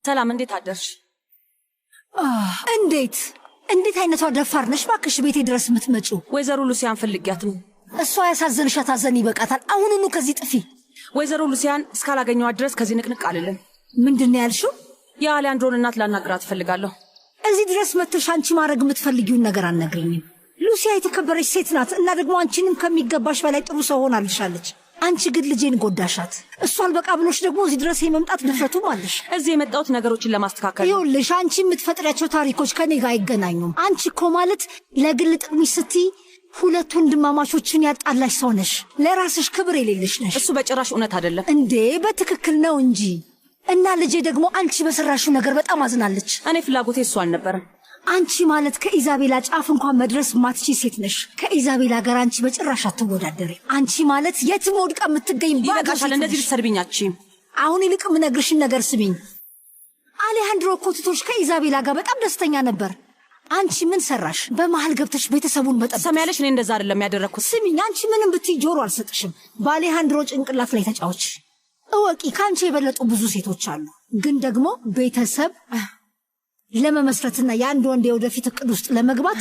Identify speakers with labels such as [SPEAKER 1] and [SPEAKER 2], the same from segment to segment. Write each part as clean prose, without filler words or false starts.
[SPEAKER 1] ሰላም እንዴት አደርሽ?
[SPEAKER 2] እንዴት አይነቷ ደፋር ነሽ ባክሽ ቤቴ ድረስ የምትመጪው?
[SPEAKER 1] ወይዘሮ ሉሲያን ፈልጊያት ነው።
[SPEAKER 2] እሷ ያሳዘንሻት አዘን ይበቃታል። አሁኑኑ ከዚህ ጥፊ።
[SPEAKER 1] ወይዘሮ ሉሲያን እስካላገኘኋት ድረስ ከዚህ ንቅንቅ አልልም።
[SPEAKER 2] ምንድን ነው ያልሽው?
[SPEAKER 1] የአሊያንድሮን እናት ላናግራት እፈልጋለሁ።
[SPEAKER 2] እዚህ ድረስ መጥተሽ አንቺ ማድረግ የምትፈልጊውን ነገር አልነግሪኝም። ሉሲያ የተከበረች ሴት ናት እና ደግሞ አንቺንም ከሚገባሽ በላይ ጥሩ ሰው ሆናልሻለች። አንቺ ግን ልጄን ጎዳሻት። እሷ አልበቃ ብሎሽ ደግሞ እዚህ ድረስ የመምጣት ድፍረቱም አለሽ።
[SPEAKER 1] እዚህ የመጣሁት ነገሮችን ለማስተካከል ነው።
[SPEAKER 2] ይኸውልሽ አንቺ የምትፈጥሪያቸው ታሪኮች ከኔ ጋር አይገናኙም። አንቺ እኮ ማለት ለግል ጥቅምሽ ስትይ ሁለት ወንድማማቾችን ያጣላሽ ሰው ነሽ። ለራስሽ ክብር የሌለሽ ነሽ።
[SPEAKER 1] እሱ በጭራሽ እውነት አይደለም።
[SPEAKER 2] እንዴ በትክክል ነው እንጂ። እና ልጄ ደግሞ አንቺ በሰራሽው ነገር በጣም አዝናለች።
[SPEAKER 1] እኔ ፍላጎቴ እሱ አልነበረም።
[SPEAKER 2] አንቺ ማለት ከኢዛቤላ ጫፍ እንኳን መድረስ ማትቺ ሴት ነሽ። ከኢዛቤላ ጋር አንቺ በጭራሽ አትወዳደሪ። አንቺ ማለት የትም ወድቃ የምትገኝ
[SPEAKER 1] ይበቃሻል። እንደዚህ ልትሰርቢኛችም።
[SPEAKER 2] አሁን ይልቅ የምነግርሽን ነገር ስሚኝ። አሌሃንድሮ እኮ ትቶሽ ከኢዛቤላ ጋር በጣም ደስተኛ ነበር። አንቺ ምን ሰራሽ? በመሃል ገብተሽ ቤተሰቡን በጠበቅሽ።
[SPEAKER 1] ሰማያለሽ፣ እኔ እንደዛ አይደለም ያደረኩት።
[SPEAKER 2] ስሚኝ፣ አንቺ ምንም ብትይ ጆሮ አልሰጥሽም። በአሌሃንድሮ ጭንቅላት ላይ ተጫወች። እወቂ፣ ከአንቺ የበለጡ ብዙ ሴቶች አሉ። ግን ደግሞ ቤተሰብ ለመመስረትና የአንድ ወንድ የወደፊት እቅድ ውስጥ ለመግባት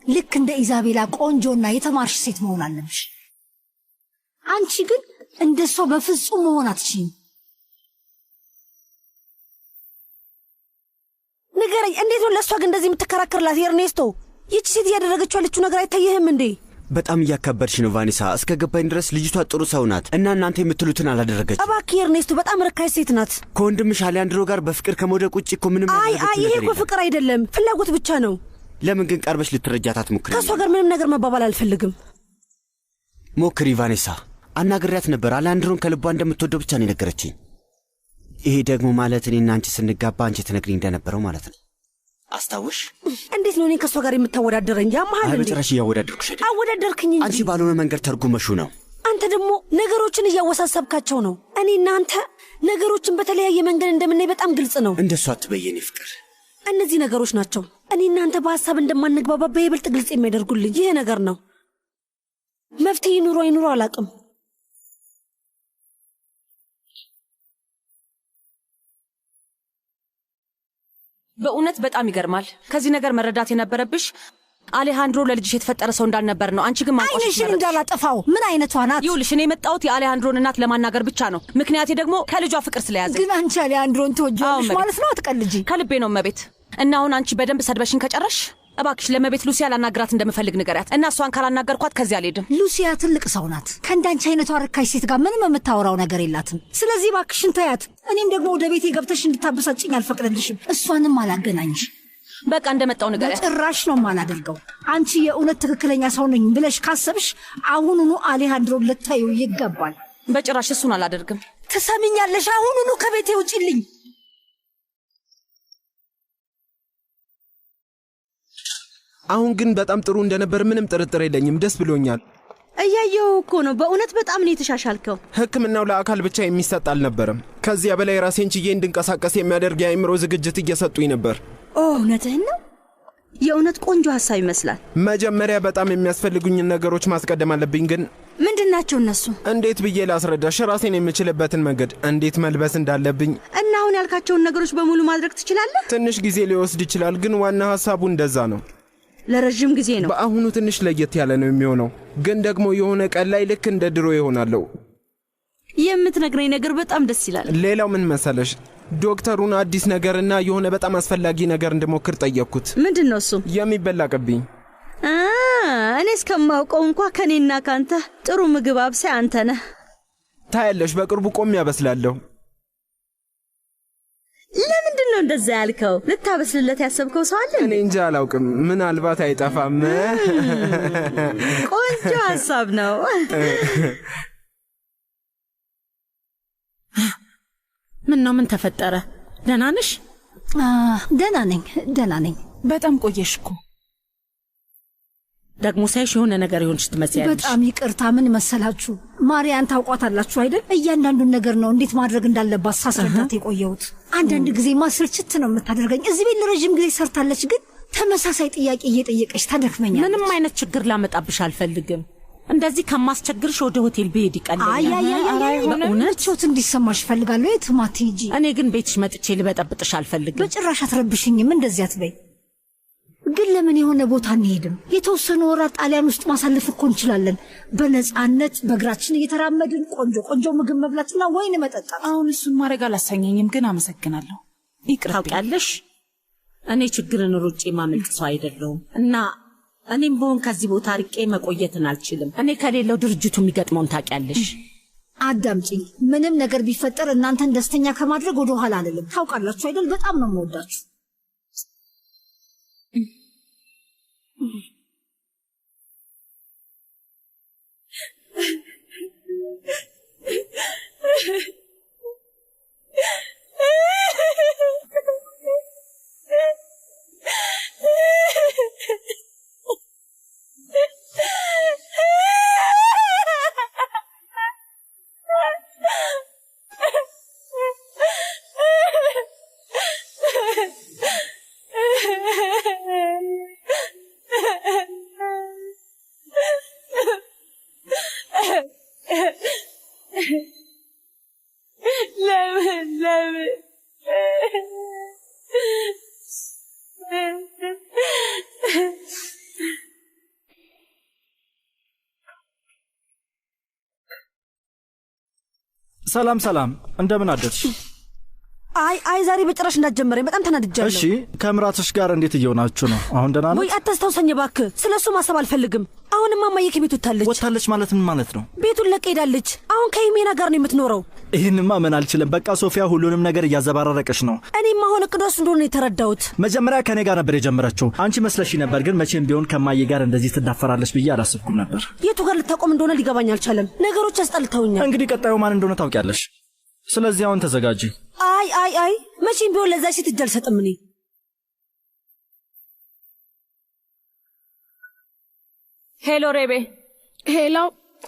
[SPEAKER 2] ልክ እንደ ኢዛቤላ ቆንጆና የተማርሽ ሴት መሆን አለብሽ። አንቺ ግን እንደሷ በፍጹም መሆን አትችይም።
[SPEAKER 3] ንገረኝ፣ እንዴት ነው ለእሷ ግን እንደዚህ የምትከራከርላት? ኤርኔስቶ፣ ይቺ ሴት እያደረገችው ያለችው ነገር አይታየህም እንዴ?
[SPEAKER 4] በጣም እያካበድሽ ነው ቫኔሳ። እስከ ገባኝ ድረስ ልጅቷ ጥሩ ሰው ናት እና እናንተ የምትሉትን አላደረገች።
[SPEAKER 3] እባክህ ኤርኔስቶ፣ በጣም ርካሽ ሴት ናት።
[SPEAKER 4] ከወንድምሽ አሊያንድሮ ጋር በፍቅር ከመውደቅ ውጭ እኮ ምንም
[SPEAKER 3] ይሄ እኮ ፍቅር አይደለም፣ ፍላጎት ብቻ ነው።
[SPEAKER 4] ለምን ግን ቀርበሽ ልትረጃት አትሞክሪ?
[SPEAKER 3] ከእሷ ጋር ምንም ነገር መባባል አልፈልግም።
[SPEAKER 4] ሞክሪ ቫኔሳ። አናግሪያት ነበር። አሊያንድሮን ከልቧ እንደምትወደው ብቻ ነው የነገረችኝ። ይሄ ደግሞ ማለት እኔና አንቺ ስንጋባ አንቺ ትነግሪኝ እንደነበረው ማለት ነው። አስታውሽ?
[SPEAKER 3] እንዴት ነው እኔ ከእሷ ጋር የምታወዳደረኝ? ያመሃል እንዴ?
[SPEAKER 4] በጭራሽ እያወዳደርኩሽ አይደል።
[SPEAKER 3] አወዳደርክኝ እንጂ
[SPEAKER 4] አንቺ ባልሆነ መንገድ ተርጉመሽው ነው።
[SPEAKER 3] አንተ ደግሞ ነገሮችን እያወሳሰብካቸው ነው። እኔ እናንተ ነገሮችን በተለያየ መንገድ እንደምናይ በጣም ግልጽ ነው።
[SPEAKER 4] እንደሱ አትበየኔ ፍቅር።
[SPEAKER 3] እነዚህ ነገሮች ናቸው እኔ እናንተ በሐሳብ እንደማንግባባ በይበልጥ ግልጽ የሚያደርጉልኝ። ይሄ ነገር ነው። መፍትሄ ይኑሮ አይኑሮ አላውቅም።
[SPEAKER 1] በእውነት በጣም ይገርማል። ከዚህ ነገር መረዳት የነበረብሽ አሌሃንድሮ ለልጅሽ የተፈጠረ ሰው እንዳልነበር ነው። አንቺ ግን ማንቆሽ
[SPEAKER 2] አይነሽን እንዳላጠፋው ምን አይነቷ ናት?
[SPEAKER 1] ይኸውልሽ እኔ የመጣሁት የአሌሃንድሮን እናት ለማናገር ብቻ ነው። ምክንያቴ ደግሞ ከልጇ ፍቅር ስለያዘ።
[SPEAKER 2] ግን አንቺ አሌሃንድሮን ትወጂዋለሽ ማለት ነው? አትቀልጂ።
[SPEAKER 1] ከልቤ ነው መቤት። እና አሁን አንቺ በደንብ ሰድበሽን ከጨረሽ እባክሽ ለመቤት ሉሲያ ላናግራት እንደምፈልግ ንገሪያት እና እሷን ካላናገርኳት ከዚህ አልሄድም።
[SPEAKER 2] ሉሲያ ትልቅ ሰው ናት። ከእንዳንቺ አይነቷ ርካሽ ሴት ጋር ምንም የምታወራው ነገር የላትም። ስለዚህ እባክሽን ተያት። እኔም ደግሞ ወደ ቤቴ ገብተሽ እንድታበሳጭኝ አልፈቅድልሽም። እሷንም አላገናኝሽ።
[SPEAKER 1] በቃ እንደመጣው ንገሪያት።
[SPEAKER 2] በጭራሽ ነው የማላደርገው። አንቺ የእውነት ትክክለኛ ሰው ነኝ ብለሽ ካሰብሽ አሁኑኑ አሌሃንድሮን ልታዩ ይገባል።
[SPEAKER 1] በጭራሽ እሱን አላደርግም።
[SPEAKER 2] ትሰሚኛለሽ? አሁኑኑ ከቤቴ ውጪልኝ።
[SPEAKER 5] አሁን ግን በጣም ጥሩ እንደነበር ምንም ጥርጥር የለኝም። ደስ ብሎኛል።
[SPEAKER 3] እያየው እኮ ነው። በእውነት በጣም ነው የተሻሻልከው።
[SPEAKER 5] ሕክምናው ለአካል ብቻ የሚሰጥ አልነበረም። ከዚያ በላይ ራሴን ችዬ እንድንቀሳቀስ የሚያደርግ የአእምሮ ዝግጅት እየሰጡኝ ነበር።
[SPEAKER 3] እውነትህን ነው? የእውነት ቆንጆ ሐሳብ ይመስላል።
[SPEAKER 5] መጀመሪያ በጣም የሚያስፈልጉኝን ነገሮች ማስቀደም አለብኝ። ግን
[SPEAKER 3] ምንድናቸው እነሱ?
[SPEAKER 5] እንዴት ብዬ ላስረዳሽ? ራሴን የምችልበትን መንገድ፣ እንዴት መልበስ እንዳለብኝ
[SPEAKER 3] እና አሁን ያልካቸውን ነገሮች በሙሉ ማድረግ ትችላለህ?
[SPEAKER 5] ትንሽ ጊዜ ሊወስድ ይችላል፣ ግን ዋና ሐሳቡ እንደዛ ነው።
[SPEAKER 3] ለረጅም ጊዜ ነው።
[SPEAKER 5] በአሁኑ ትንሽ ለየት ያለ ነው የሚሆነው፣ ግን ደግሞ የሆነ ቀን ላይ ልክ እንደ ድሮ ይሆናለሁ።
[SPEAKER 3] የምትነግረኝ ነገር በጣም ደስ ይላል።
[SPEAKER 5] ሌላው ምን መሰለሽ? ዶክተሩን አዲስ ነገርና የሆነ በጣም አስፈላጊ ነገር እንድሞክር ጠየቅኩት።
[SPEAKER 3] ምንድን ነው እሱ?
[SPEAKER 5] የሚበላ ቅብኝ።
[SPEAKER 3] እኔ እስከማውቀው እንኳ ከኔና ካንተ ጥሩ ምግብ አብሳይ አንተ ነህ።
[SPEAKER 5] ታያለሽ፣ በቅርቡ ቆም ያበስላለሁ።
[SPEAKER 3] ለምንድን ነው እንደዛ ያልከው? ልታበስልለት ያሰብከው ሰው አለ?
[SPEAKER 5] እኔ እንጃ አላውቅም። ምናልባት አይጠፋም።
[SPEAKER 3] ቆንጆ ሐሳብ ነው።
[SPEAKER 6] ምን ተፈጠረ? ደህና ነሽ?
[SPEAKER 2] ደህና ነኝ።
[SPEAKER 6] በጣም ቆየሽ እኮ። ደግሞ ሳይሽ የሆነ ነገር ይሆንሽ ትመስያለሽ።
[SPEAKER 2] በጣም ይቅርታ። ምን መሰላችሁ፣ ማርያን ታውቋታላችሁ አይደል? እያንዳንዱን ነገር ነው እንዴት ማድረግ እንዳለባት ሳስረዳት የቆየሁት። አንዳንድ ጊዜ ማስርችት ነው የምታደርገኝ። እዚህ ቤት ለረጅም ጊዜ ሰርታለች፣ ግን ተመሳሳይ ጥያቄ እየጠየቀች ታደክመኛለች።
[SPEAKER 6] ምንም አይነት ችግር ላመጣብሽ አልፈልግም። እንደዚህ ከማስቸግርሽ ወደ ሆቴል ብሄድ ይቀልኛል።
[SPEAKER 2] ምቾት እንዲሰማሽ እፈልጋለሁ። የትም አትሂጂ።
[SPEAKER 6] እኔ ግን ቤትሽ መጥቼ ልበጠብጥሽ አልፈልግም።
[SPEAKER 2] በጭራሽ አትረብሽኝም። እንደዚህ አትበይ። ግን ለምን የሆነ ቦታ እንሄድም? የተወሰኑ ወራት ጣሊያን ውስጥ ማሳለፍ እኮ እንችላለን። በነፃነት በእግራችን እየተራመድን ቆንጆ ቆንጆ ምግብ መብላትና ወይን መጠጣት።
[SPEAKER 7] አሁን እሱን ማድረግ አላሰኘኝም፣ ግን አመሰግናለሁ። ይቅርታ።
[SPEAKER 6] ታውቂያለሽ እኔ ችግርን ሩጬ ማመልጥ ሰው አይደለሁም እና እኔም በሆን ከዚህ ቦታ ርቄ መቆየትን አልችልም። እኔ ከሌለው ድርጅቱ የሚገጥመውን ታውቂያለሽ።
[SPEAKER 2] አዳምጪኝ። ምንም ነገር ቢፈጠር እናንተን ደስተኛ ከማድረግ ወደ ኋላ አልልም። ታውቃላችሁ አይደል? በጣም ነው የምወዳችሁ።
[SPEAKER 8] ሰላም ሰላም፣ እንደምን አደርሽ?
[SPEAKER 3] አይ ዛሬ በጭራሽ እንዳትጀምረኝ፣ በጣም ተናድጃለሁ።
[SPEAKER 8] እሺ ከምራትሽ ጋር እንዴት እየሆናችሁ ነው? አሁን ደህና ነው?
[SPEAKER 3] ወይ አታስታውሰኝ እባክህ። ስለሱ ማሰብ አልፈልግም። አሁንማ እማዬ ከቤት ወጥታለች።
[SPEAKER 8] ወጥታለች ማለት ምን ማለት ነው?
[SPEAKER 3] ቤቱን ለቀ ሄዳለች። አሁን ከሂሜና ጋር ነው የምትኖረው።
[SPEAKER 8] ይህንማ ምን አልችልም። በቃ ሶፊያ ሁሉንም ነገር እያዘባረረቀች ነው።
[SPEAKER 3] እኔም አሁን እቅዷስ እንደሆነ የተረዳሁት።
[SPEAKER 8] መጀመሪያ ከኔ ጋር ነበር የጀመረችው። አንቺ መስለሽ ነበር፣ ግን መቼም ቢሆን ከማዬ ጋር እንደዚህ ትዳፈራለች ብዬ አላስብኩም ነበር።
[SPEAKER 3] የቱ ጋር ልታቆም እንደሆነ ሊገባኝ አልቻለም። ነገሮች አስጠልተውኛል።
[SPEAKER 8] እንግዲህ ቀጣዩ ማን እንደሆነ ታውቂያለሽ። ስለዚህ አሁን ተዘጋጂ።
[SPEAKER 3] አይ መቼም ቢሆን ለዛ ሴት እጅ አልሰጥም እኔ።
[SPEAKER 1] ሄሎ ሬቤ።
[SPEAKER 9] ሄሎ፣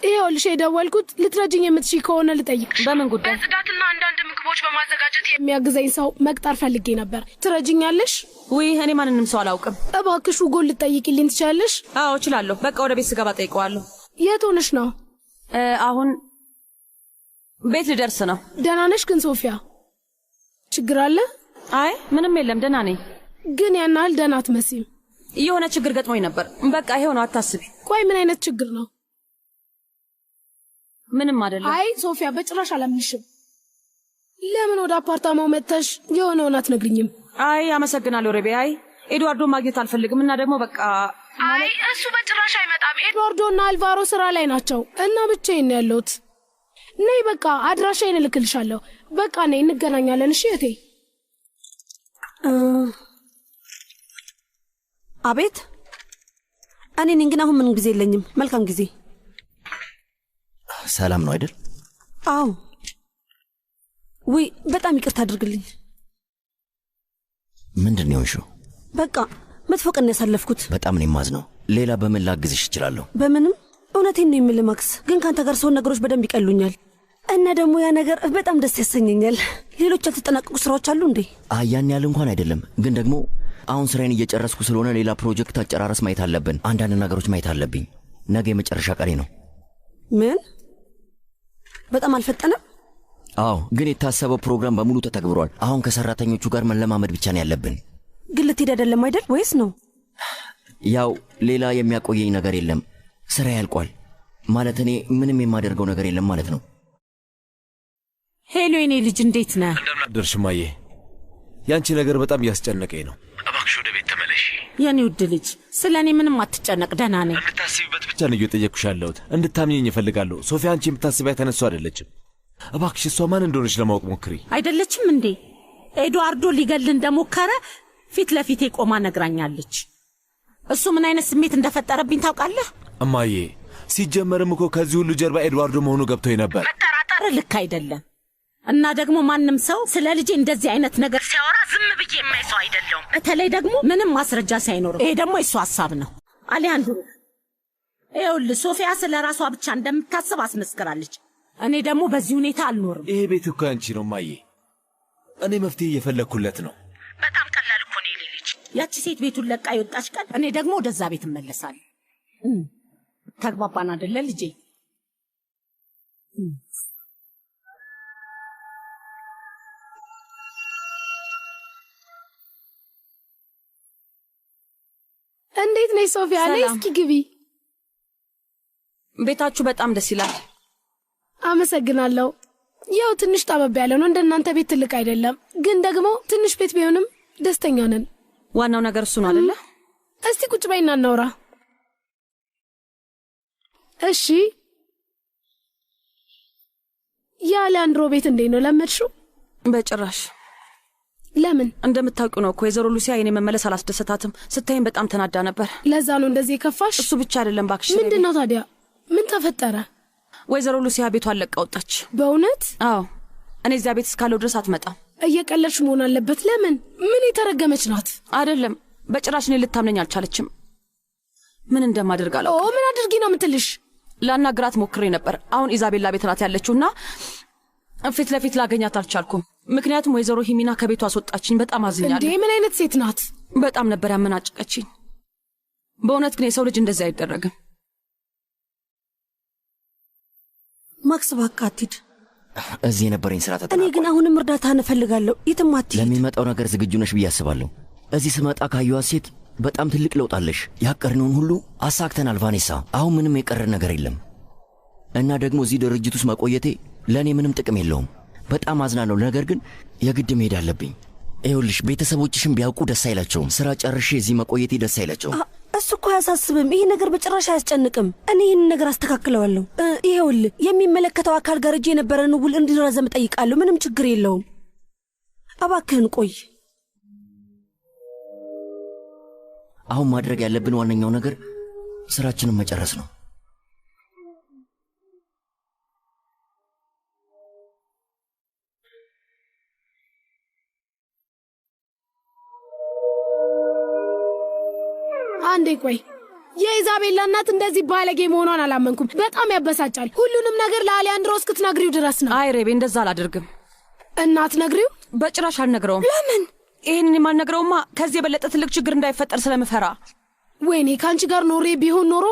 [SPEAKER 9] ይኸውልሽ የደወልኩት ልትረጅኝ የምትችይ ከሆነ ልጠይቅ።
[SPEAKER 1] በምን ጉዳይ?
[SPEAKER 9] በጽዳትና አንዳንድ ምግቦች በማዘጋጀት የሚያግዘኝ ሰው መቅጠር ፈልጌ ነበር። ትረጅኛለሽ?
[SPEAKER 1] ውይ እኔ ማንንም ሰው አላውቅም።
[SPEAKER 9] እባክሽ ውጎን ልጠይቅልኝ ትችላለሽ?
[SPEAKER 1] አዎ እችላለሁ። በቃ ወደ ቤት ስገባ ጠይቀዋለሁ።
[SPEAKER 9] የት ሆነሽ ነው?
[SPEAKER 1] አሁን ቤት ልደርስ ነው።
[SPEAKER 9] ደህና ነሽ ግን ሶፊያ? ችግር አለ?
[SPEAKER 1] አይ ምንም የለም፣ ደህና ነኝ።
[SPEAKER 9] ግን ያን ያህል ደህና አትመስይም።
[SPEAKER 1] የሆነ ችግር ገጥሞኝ ነበር። በቃ ይሄው ነው፣ አታስቢ።
[SPEAKER 9] ቆይ ምን አይነት ችግር ነው?
[SPEAKER 1] ምንም አይደለም።
[SPEAKER 9] አይ ሶፊያ በጭራሽ አላምንሽም። ለምን ወደ አፓርታማው መጥተሽ የሆነውን አትነግሪኝም?
[SPEAKER 1] አይ አመሰግናለሁ ሬቤ። አይ ኤድዋርዶ ማግኘት አልፈልግም እና ደግሞ በቃ
[SPEAKER 9] አይ እሱ በጭራሽ አይመጣም። ኤድዋርዶና አልቫሮ ስራ ላይ ናቸው እና ብቻዬን ነው ያለሁት። ነይ በቃ አድራሻዬን እልክልሻለሁ። በቃ ነይ እንገናኛለን። እሺ እቴ።
[SPEAKER 3] አቤት። እኔ ነኝ፣ ግን አሁን ምንም ጊዜ የለኝም። መልካም ጊዜ።
[SPEAKER 10] ሰላም ነው አይደል?
[SPEAKER 3] አዎ። ውይ በጣም ይቅርታ አድርግልኝ።
[SPEAKER 10] ምንድን ነው የሆንሽው?
[SPEAKER 3] በቃ መጥፎ ቀን ያሳለፍኩት።
[SPEAKER 10] በጣም ነው የማዝነው። ሌላ በምን ላግዝሽ እችላለሁ?
[SPEAKER 3] በምንም። እውነቴን ነው የምልህ ማክስ፣ ግን ካንተ ጋር ሰውን ነገሮች በደንብ ይቀሉኛል እና ደግሞ ያ ነገር በጣም ደስ ያሰኘኛል። ሌሎች ያልተጠናቀቁ ስራዎች አሉ እንዴ?
[SPEAKER 10] ያን ያህል እንኳን አይደለም፣ ግን ደግሞ አሁን ስራዬን እየጨረስኩ ስለሆነ ሌላ ፕሮጀክት አጨራረስ ማየት አለብን። አንዳንድ ነገሮች ማየት አለብኝ። ነገ የመጨረሻ ቀኔ ነው።
[SPEAKER 3] ምን? በጣም አልፈጠነም?
[SPEAKER 10] አዎ፣ ግን የታሰበው ፕሮግራም በሙሉ ተተግብሯል። አሁን ከሰራተኞቹ ጋር መለማመድ ብቻ ነው ያለብን።
[SPEAKER 3] ግን ልትሄድ አይደለም አይደል? ወይስ ነው?
[SPEAKER 10] ያው ሌላ የሚያቆየኝ ነገር የለም። ስራ ያልቋል ማለት እኔ ምንም የማደርገው ነገር የለም ማለት ነው።
[SPEAKER 6] ሄሎ የኔ ልጅ እንዴት ነህ?
[SPEAKER 11] ደርሽ ማዬ፣ ያንቺ ነገር በጣም እያስጨነቀኝ ነው።
[SPEAKER 12] እባክሽ ወደ ቤት ተመለሺ።
[SPEAKER 6] የኔ ውድ ልጅ ስለ እኔ ምንም አትጨነቅ፣ ደህና ነኝ።
[SPEAKER 12] እንድታስቢበት
[SPEAKER 11] ብቻ ነው እየጠየቅኩሽ ያለሁት። እንድታምኘኝ እፈልጋለሁ። ሶፊያ አንቺ የምታስቢያት ተነሱ አይደለችም። እባክሽ እሷ ማን እንደሆነች ለማወቅ ሞክሪ።
[SPEAKER 6] አይደለችም እንዴ? ኤድዋርዶ ሊገል እንደሞከረ ፊት ለፊቴ ቆማ ነግራኛለች። እሱ ምን አይነት ስሜት እንደፈጠረብኝ ታውቃለህ?
[SPEAKER 11] እማዬ፣ ሲጀመርም እኮ ከዚህ ሁሉ ጀርባ ኤድዋርዶ መሆኑ ገብቶኝ ነበር።
[SPEAKER 6] መጠራጠር ልክ አይደለም። እና ደግሞ ማንም ሰው ስለ ልጄ እንደዚህ አይነት ነገር ሲያወራ ዝም ብዬ የማይ ሰው አይደለሁም። በተለይ ደግሞ ምንም ማስረጃ ሳይኖር። ይሄ ደግሞ የሱ ሐሳብ ነው። አሊያንድሮ፣ ይኸውልህ ሶፊያ ስለ ራሷ ብቻ እንደምታስብ አስመስክራለች። እኔ ደግሞ በዚህ ሁኔታ አልኖርም።
[SPEAKER 11] ይሄ ቤት እኮ ያንቺ ነው እማዬ። እኔ መፍትሄ እየፈለግኩለት ነው።
[SPEAKER 6] በጣም ቀላል እኮ ነው ልጅ። ያቺ ሴት ቤቱን ለቃ የወጣች ቀን እኔ ደግሞ ወደዛ ቤት እመለሳለሁ። ተግባባን አይደለ ልጄ?
[SPEAKER 9] እንዴት ነሽ ሶፊያ? ነይ እስኪ ግቢ።
[SPEAKER 1] ቤታችሁ በጣም ደስ ይላል።
[SPEAKER 9] አመሰግናለሁ። ያው ትንሽ ጠበብ ያለ ነው፣ እንደናንተ ቤት ትልቅ አይደለም፣ ግን ደግሞ ትንሽ ቤት ቢሆንም ደስተኛ ነን።
[SPEAKER 1] ዋናው ነገር እሱ ነው አይደለ?
[SPEAKER 9] እስቲ ቁጭ በይና እናውራ። እሺ፣ የአሊያንድሮ ቤት እንዴት ነው? ለመድሽው?
[SPEAKER 1] በጭራሽ።
[SPEAKER 9] ለምን?
[SPEAKER 1] እንደምታውቂው ነው እኮ ወይዘሮ ሉሲያ የኔ መመለስ አላስደሰታትም። ስታይም በጣም ተናዳ ነበር።
[SPEAKER 9] ለዛ ነው እንደዚህ የከፋሽ?
[SPEAKER 1] እሱ ብቻ አይደለም ባክሽ።
[SPEAKER 9] ምንድነው ታዲያ? ምን ተፈጠረ?
[SPEAKER 1] ወይዘሮ ሉሲያ ቤቷን ለቃ ወጣች።
[SPEAKER 9] በእውነት?
[SPEAKER 1] አዎ። እኔ እዚያ ቤት እስካለው ድረስ አትመጣም።
[SPEAKER 9] እየቀለድሽ መሆን አለበት። ለምን? ምን የተረገመች ናት?
[SPEAKER 1] አይደለም፣ በጭራሽ እኔ ልታምነኝ አልቻለችም። ምን እንደማደርግ አላውቅም።
[SPEAKER 9] ምን አድርጊ ነው የምትልሽ?
[SPEAKER 1] ላናግራት ሞክሬ ነበር። አሁን ኢዛቤላ ቤት ናት ያለችውና ፊት ለፊት ላገኛት አልቻልኩም። ምክንያቱም ወይዘሮ ሂሚና ከቤቷ አስወጣችኝ። በጣም አዝኛለሁ።
[SPEAKER 9] እንዴ ምን አይነት ሴት ናት?
[SPEAKER 1] በጣም ነበር ያመናጭቀችኝ። በእውነት ግን የሰው ልጅ እንደዚህ አይደረግም።
[SPEAKER 3] ማክስ እባክህ አትሂድ።
[SPEAKER 10] እዚህ የነበረኝ ስራ ተጠናቋል።
[SPEAKER 3] እኔ ግን አሁንም እርዳታህን እፈልጋለሁ። የትም አትሂድ።
[SPEAKER 10] ለሚመጣው ነገር ዝግጁ ነሽ ብዬ አስባለሁ። እዚህ ስመጣ ካየኋት ሴት በጣም ትልቅ ለውጥ አለሽ። ያቀርነውን ሁሉ አሳክተናል ቫኔሳ። አሁን ምንም የቀረን ነገር የለም እና ደግሞ እዚህ ድርጅት ውስጥ መቆየቴ ለእኔ ምንም ጥቅም የለውም። በጣም አዝናለሁ፣ ነገር ግን የግድ መሄድ አለብኝ። ይኸውልሽ ቤተሰቦችሽም ቢያውቁ ደስ አይላቸውም። ስራ ጨርሼ እዚህ መቆየቴ ደስ አይላቸውም።
[SPEAKER 3] እሱ እኮ አያሳስብም። ይሄ ነገር በጭራሽ አያስጨንቅም። እኔ ይህን ነገር አስተካክለዋለሁ። ይኸውልህ የሚመለከተው አካል ጋር እጄ የነበረን ውል እንዲረዘም እጠይቃለሁ። ምንም ችግር የለውም። እባክህን ቆይ።
[SPEAKER 10] አሁን ማድረግ ያለብን ዋነኛው ነገር ስራችንን መጨረስ ነው።
[SPEAKER 9] አንዴ ቆይ። የኢዛቤላ እናት እንደዚህ ባለጌ መሆኗን አላመንኩም። በጣም ያበሳጫል። ሁሉንም ነገር ለአሊያንድሮ እስክትነግሪው ድረስ ነው።
[SPEAKER 1] አይ ሬቤ፣ እንደዛ አላደርግም።
[SPEAKER 9] እናት ነግሪው?
[SPEAKER 1] በጭራሽ አልነግረውም።
[SPEAKER 9] ለምን?
[SPEAKER 1] ይህንን የማልነግረውማ ከዚህ የበለጠ ትልቅ ችግር እንዳይፈጠር ስለምፈራ።
[SPEAKER 9] ወይኔ ከአንቺ ጋር ኖሬ ቢሆን ኖሮ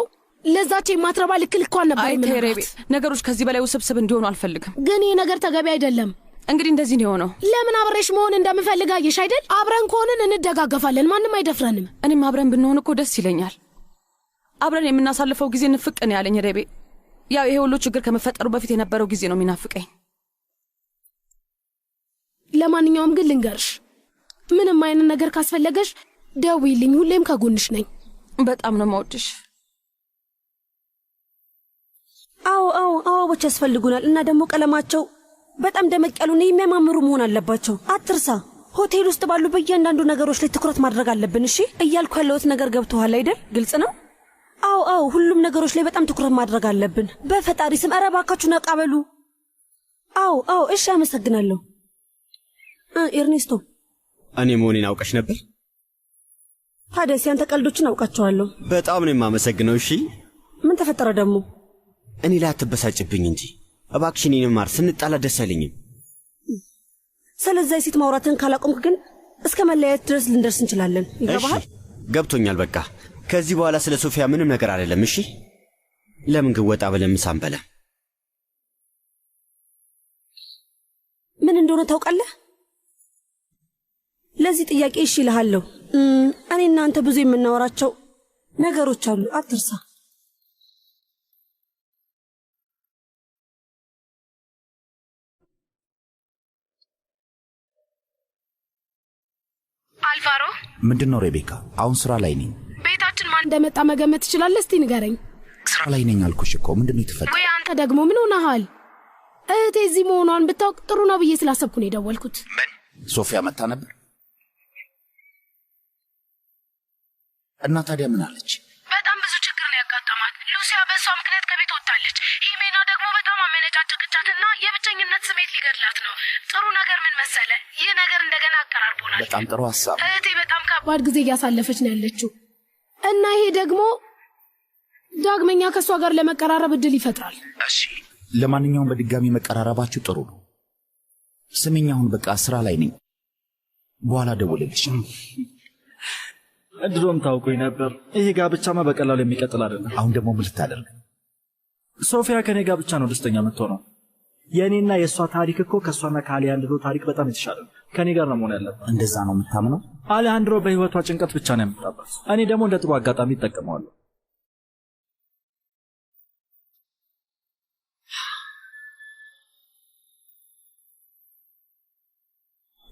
[SPEAKER 9] ለዛች የማትረባ ልክ ልኳን ነበር።
[SPEAKER 1] አይ ሬቤ፣ ነገሮች ከዚህ በላይ ውስብስብ እንዲሆኑ አልፈልግም።
[SPEAKER 9] ግን ይህ ነገር ተገቢ አይደለም።
[SPEAKER 1] እንግዲህ እንደዚህ ነው የሆነው።
[SPEAKER 9] ለምን አብሬሽ መሆን እንደምፈልግ አየሽ አይደል? አብረን ከሆንን እንደጋገፋለን፣ ማንም አይደፍረንም።
[SPEAKER 1] እኔም አብረን ብንሆን እኮ ደስ ይለኛል። አብረን የምናሳልፈው ጊዜ ንፍቅ ነው ያለኝ ሬቤ። ያው ይሄ ሁሉ ችግር ከመፈጠሩ በፊት የነበረው ጊዜ ነው የሚናፍቀኝ።
[SPEAKER 9] ለማንኛውም ግን ልንገርሽ፣ ምንም አይነት ነገር ካስፈለገሽ ደውይልኝ፣ ሁሌም ከጎንሽ ነኝ።
[SPEAKER 1] በጣም ነው የምወድሽ።
[SPEAKER 3] አዎ አበቦች ያስፈልጉናል እና ደግሞ ቀለማቸው በጣም ደመቅ ያሉና የሚያማምሩ መሆን አለባቸው። አትርሳ። ሆቴል ውስጥ ባሉ በእያንዳንዱ ነገሮች ላይ ትኩረት ማድረግ አለብን። እሺ እያልኩ ያለሁት ነገር ገብቶሃል አይደል? ግልጽ ነው። አዎ ሁሉም ነገሮች ላይ በጣም ትኩረት ማድረግ አለብን። በፈጣሪ ስም ኧረ እባካችሁ ነቃ በሉ። አዎ እሺ አመሰግናለሁ። ኤርኔስቶ፣
[SPEAKER 4] እኔ መሆኔን አውቀሽ ነበር?
[SPEAKER 3] ታዲያስ ያንተ ቀልዶችን አውቃቸዋለሁ።
[SPEAKER 4] በጣም ነው የማመሰግነው። እሺ
[SPEAKER 3] ምን ተፈጠረ ደግሞ?
[SPEAKER 4] እኔ ላይ አትበሳጭብኝ እንጂ እባክሽ። እኔን ማር፣ ስንጣላ ደስ አይለኝም።
[SPEAKER 3] ስለዚህ የሴት ማውራትን ካላቆምክ ግን እስከ መለያየት ድረስ ልንደርስ እንችላለን። ይገባሃል?
[SPEAKER 4] ገብቶኛል። በቃ ከዚህ በኋላ ስለ ሶፊያ ምንም ነገር አይደለም። እሺ ለምን ግን ወጣ ብለን ምሳ አንበላ?
[SPEAKER 3] ምን እንደሆነ ታውቃለህ? ለዚህ ጥያቄ እሺ እልሃለሁ። እኔና አንተ ብዙ የምናወራቸው ነገሮች አሉ፣ አትርሳ።
[SPEAKER 9] አልቫሮ፣
[SPEAKER 12] ምንድነው ሬቤካ? አሁን ስራ ላይ ነኝ።
[SPEAKER 9] ቤታችን ማን እንደመጣ መገመት ትችላለህ? እስቲ ንገረኝ።
[SPEAKER 12] ስራ ላይ ነኝ አልኩሽ እኮ። ምንድነው የተፈጠረው?
[SPEAKER 9] ወይ አንተ ደግሞ ምን ሆነሃል? እህቴ እዚህ መሆኗን ብታውቅ ጥሩ ነው ብዬ ስላሰብኩ ነው የደወልኩት።
[SPEAKER 12] ሶፊያ መጣ ነበር እና ታዲያ ምን አለች?
[SPEAKER 9] በጣም ብዙ ችግር ነው ያጋጠማት። ሉሲያ በእሷ ምክንያት ከቤት ወጣለች። ሂሜና ደግሞ በጣም አመነጫጭቅቻትና የብቸኝነት ስሜት ሊገድላት ነው። ጥሩ ነገር ምን መሰለ፣ ይህ ነገር እንደገና አቀራርቦናል።
[SPEAKER 12] በጣም ጥሩ ሀሳብ።
[SPEAKER 9] እህቴ በጣም ከባድ ጊዜ እያሳለፈች ነው ያለችው እና ይሄ ደግሞ ዳግመኛ ከእሷ ጋር ለመቀራረብ እድል ይፈጥራል።
[SPEAKER 12] እሺ፣ ለማንኛውም በድጋሚ መቀራረባችሁ ጥሩ ነው። ስሚኝ፣ አሁን በቃ ስራ ላይ ነኝ። በኋላ ደውልልሽ።
[SPEAKER 8] ድሮም ታውቁኝ ነበር። ይሄ ጋብቻማ በቀላሉ የሚቀጥል አይደለም።
[SPEAKER 12] አሁን ደግሞ ምን ልታደርግ?
[SPEAKER 8] ሶፊያ ከኔ ጋር ብቻ ነው ደስተኛ የምትሆነው። የእኔና የእሷ ታሪክ እኮ ከእሷና ከአሊያንድሮ ታሪክ በጣም የተሻለ ነው። ከኔ ጋር ነው መሆን ያለበት።
[SPEAKER 12] እንደዛ ነው የምታምነው?
[SPEAKER 8] አሊያንድሮ በህይወቷ ጭንቀት ብቻ ነው የምታባት። እኔ ደግሞ እንደ ጥሩ አጋጣሚ እጠቀመዋለሁ።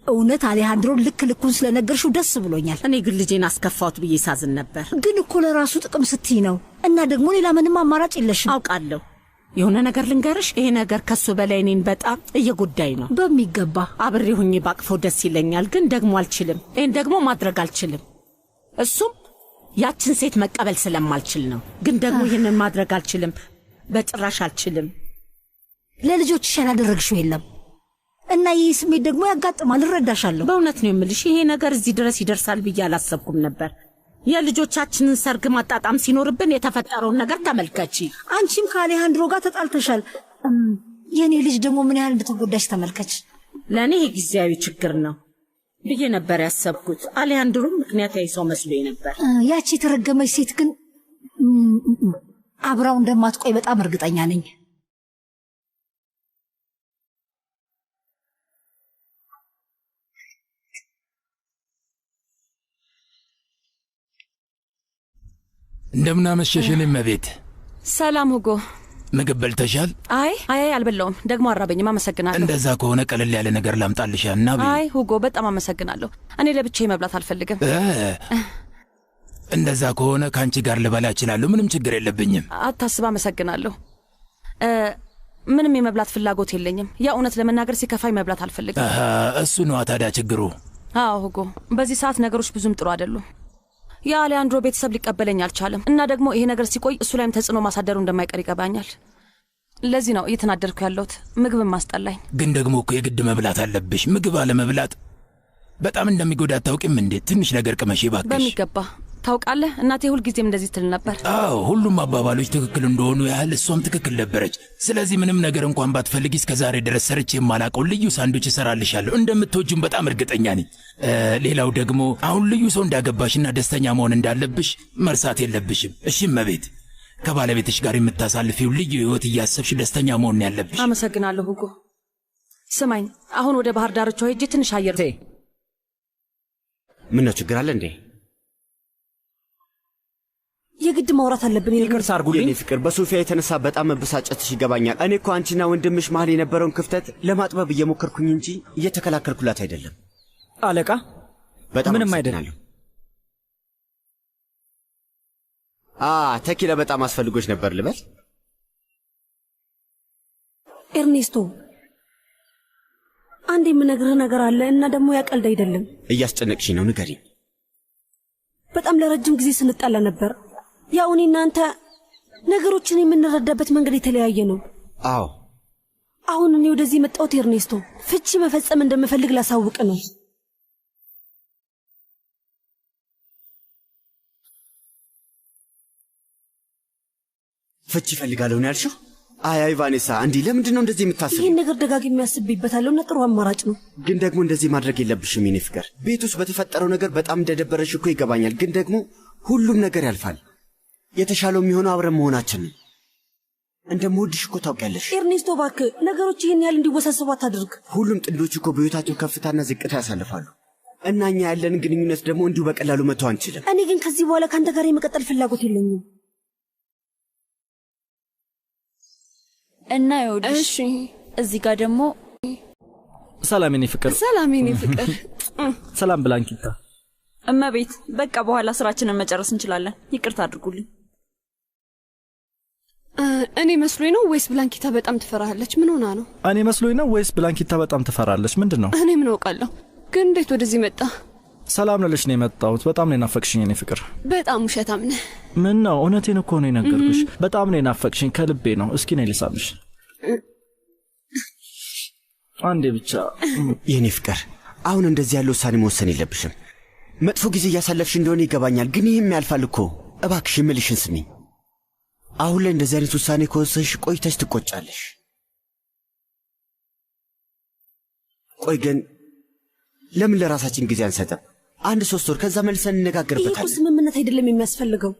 [SPEAKER 2] እውነት አሌሃንድሮ ልክ ልኩን ስለነገርሽው ደስ ብሎኛል።
[SPEAKER 6] እኔ ግን ልጄን አስከፋሁት ብዬ ሳዝን ነበር።
[SPEAKER 2] ግን እኮ ለራሱ ጥቅም ስትይ ነው እና ደግሞ ሌላ ምንም አማራጭ የለሽም።
[SPEAKER 6] አውቃለሁ። የሆነ ነገር ልንገርሽ፣ ይሄ ነገር ከሱ በላይ እኔን በጣም እየጎዳኝ ነው።
[SPEAKER 2] በሚገባ
[SPEAKER 6] አብሬ ሁኜ ባቅፈው ደስ ይለኛል፣ ግን ደግሞ አልችልም። ይህን ደግሞ ማድረግ አልችልም። እሱም ያችን ሴት መቀበል ስለማልችል ነው። ግን ደግሞ ይህንን ማድረግ አልችልም፣ በጭራሽ አልችልም።
[SPEAKER 2] ለልጆችሽ ያላደረግሽው የለም እና ይህ ስሜት ደግሞ ያጋጥማል። እረዳሻለሁ።
[SPEAKER 6] በእውነት ነው የምልሽ፣ ይሄ ነገር እዚህ ድረስ ይደርሳል ብዬ አላሰብኩም ነበር። የልጆቻችንን ሰርግ ማጣጣም ሲኖርብን የተፈጠረውን ነገር ተመልከቺ።
[SPEAKER 2] አንቺም ከአሌሃንድሮ ጋር ተጣልተሻል። የኔ ልጅ ደግሞ ምን ያህል እንደተጎዳሽ ተመልከች።
[SPEAKER 6] ለእኔ ይሄ ጊዜያዊ ችግር ነው ብዬ ነበር ያሰብኩት። አሌሃንድሮ ምክንያታዊ ሰው መስሎኝ ነበር።
[SPEAKER 2] ያቺ የተረገመች ሴት ግን አብራው እንደማትቆይ በጣም እርግጠኛ ነኝ።
[SPEAKER 13] እንደምናመሸሽ እኔም እቤት።
[SPEAKER 1] ሰላም ሁጎ።
[SPEAKER 13] ምግብ በልተሻል?
[SPEAKER 1] አይ አልበላውም፣ ደግሞ አራበኝም። አመሰግናለሁ።
[SPEAKER 13] እንደዛ ከሆነ ቀለል ያለ ነገር ላምጣልሻ እና
[SPEAKER 1] አይ ሁጎ፣ በጣም አመሰግናለሁ። እኔ ለብቻዬ መብላት አልፈልግም።
[SPEAKER 13] እንደዛ ከሆነ ከአንቺ ጋር ልበላ እችላለሁ። ምንም ችግር የለብኝም።
[SPEAKER 1] አታስብ። አመሰግናለሁ። ምንም የመብላት ፍላጎት የለኝም። ያ እውነት ለመናገር ሲከፋኝ መብላት አልፈልግም።
[SPEAKER 13] እሱ ነዋ ታዲያ ችግሩ።
[SPEAKER 1] አዎ ሁጎ፣ በዚህ ሰዓት ነገሮች ብዙም ጥሩ አይደሉም። የአሌሃንድሮ ቤተሰብ ሊቀበለኝ አልቻለም እና ደግሞ ይሄ ነገር ሲቆይ እሱ ላይም ተጽዕኖ ማሳደሩ እንደማይቀር ይገባኛል። ለዚህ ነው እየተናደድኩ ያለሁት። ምግብም ማስጠላኝ።
[SPEAKER 13] ግን ደግሞ እኮ የግድ መብላት አለብሽ። ምግብ አለመብላት በጣም እንደሚጎዳ አታውቂም እንዴ? ትንሽ ነገር ቅመሽ እባክሽ።
[SPEAKER 1] በሚገባ ታውቃለህ፣ እናቴ ሁልጊዜም እንደዚህ ትል ነበር።
[SPEAKER 13] አዎ፣ ሁሉም አባባሎች ትክክል እንደሆኑ ያህል እሷም ትክክል ነበረች። ስለዚህ ምንም ነገር እንኳን ባትፈልጊ እስከ ዛሬ ድረስ ሰርቼ የማላውቀው ልዩ ሳንዱች እሰራልሻለሁ። እንደምትወጂም በጣም እርግጠኛ ነኝ። ሌላው ደግሞ አሁን ልዩ ሰው እንዳገባሽና ደስተኛ መሆን እንዳለብሽ መርሳት የለብሽም። እሺ እመቤት፣ ከባለቤትሽ ጋር የምታሳልፊው ልዩ ህይወት እያሰብሽ ደስተኛ መሆን ያለብሽ።
[SPEAKER 1] አመሰግናለሁ ሁጎ። ስማኝ፣ አሁን ወደ ባህር ዳርቻው ሄጄ ትንሽ አየር።
[SPEAKER 4] ምን ነው ችግር አለ እንዴ?
[SPEAKER 3] የግድ ማውራት አለብን።
[SPEAKER 4] ይቅርታ አድርጉልኝ። የኔ ፍቅር፣ በሶፊያ የተነሳ በጣም መበሳጨትሽ ይገባኛል። እኔ እኮ አንቺና ወንድምሽ መሀል የነበረውን ክፍተት ለማጥበብ እየሞከርኩኝ እንጂ እየተከላከልኩላት አይደለም።
[SPEAKER 14] አለቃ፣
[SPEAKER 4] በጣም
[SPEAKER 14] ምንም አይደለም።
[SPEAKER 4] ተኪላ በጣም አስፈልጎች ነበር ልበል?
[SPEAKER 3] ኤርኔስቶ፣ አንድ የምነግርህ ነገር አለ እና ደግሞ ያቀልድ አይደለም።
[SPEAKER 4] እያስጨነቅሽኝ ነው፣ ንገሪኝ።
[SPEAKER 3] በጣም ለረጅም ጊዜ ስንጣላ ነበር። ያው እኔ እናንተ ነገሮችን የምንረዳበት መንገድ የተለያየ ነው።
[SPEAKER 4] አዎ።
[SPEAKER 3] አሁን እኔ ወደዚህ የመጣሁት ኤርኔስቶ ፍቺ መፈጸም እንደምፈልግ ላሳውቅ ነው።
[SPEAKER 4] ፍቺ እፈልጋለሁ ነው ያልሽው? አይ ቫኔሳ፣ እንዲህ ለምንድን ነው እንደዚህ የምታስቢው?
[SPEAKER 3] ይህን ነገር ደጋግሜ ያስብበታለሁ እና ጥሩ አማራጭ ነው።
[SPEAKER 4] ግን ደግሞ እንደዚህ ማድረግ የለብሽም የኔ ፍቅር። ቤት ውስጥ በተፈጠረው ነገር በጣም እንደደበረሽ እኮ ይገባኛል። ግን ደግሞ ሁሉም ነገር ያልፋል። የተሻለው የሚሆነው አብረን መሆናችን ነው። እንደምወድሽ እኮ ታውቂያለሽ።
[SPEAKER 3] ኤርኔስቶ እባክህ ነገሮች ይህን ያህል እንዲወሳሰቡ አታድርግ።
[SPEAKER 4] ሁሉም ጥንዶች እኮ በሕይወታቸው ከፍታና ዝቅታ ያሳልፋሉ እና እኛ ያለንን ግንኙነት ደግሞ እንዲሁ በቀላሉ መተው አንችልም።
[SPEAKER 3] እኔ ግን ከዚህ በኋላ ከአንተ ጋር የመቀጠል ፍላጎት የለኝም
[SPEAKER 15] እና ይኸውልሽ፣ እዚህ ጋር ደግሞ
[SPEAKER 8] ሰላም የኔ ፍቅር።
[SPEAKER 15] ሰላም የኔ ፍቅር።
[SPEAKER 8] ሰላም ብላንኪታ።
[SPEAKER 15] እመቤት፣ በቃ በኋላ ስራችንን መጨረስ እንችላለን። ይቅርታ አድርጉልኝ።
[SPEAKER 16] እኔ መስሎኝ ነው ወይስ ብላንኪታ በጣም ትፈራለች? ምን ሆና ነው?
[SPEAKER 8] እኔ መስሎኝ ነው ወይስ ብላንኪታ በጣም ትፈራለች? ምንድን ነው?
[SPEAKER 16] እኔ ምን አውቃለሁ። ግን እንዴት ወደዚህ መጣ?
[SPEAKER 8] ሰላም ልልሽ ነው የመጣሁት። በጣም ነው የናፈቅሽኝ የኔ ፍቅር።
[SPEAKER 16] በጣም ውሸታም ነህ።
[SPEAKER 8] ምን ነው? እውነቴን እኮ ነው የነገርኩሽ። በጣም ነው የናፈቅሽኝ፣ ከልቤ ነው። እስኪ ነይ ልሳምሽ አንዴ ብቻ።
[SPEAKER 4] የኔ ፍቅር፣ አሁን እንደዚህ ያለ ውሳኔ መወሰን የለብሽም። መጥፎ ጊዜ እያሳለፍሽ እንደሆነ ይገባኛል፣ ግን ይህም ያልፋል እኮ። እባክሽ የምልሽን ስሚኝ። አሁን ላይ እንደዚህ አይነት ውሳኔ ከወሰንሽ ቆይተሽ ትቆጫለሽ። ቆይ ግን ለምን ለራሳችን ጊዜ አንሰጥም? 1 3 ወር ከዛ መልሰን
[SPEAKER 3] ይሄ
[SPEAKER 4] እንነጋገርበታለን።
[SPEAKER 3] እኮ ስምምነት አይደለም የሚያስፈልገው።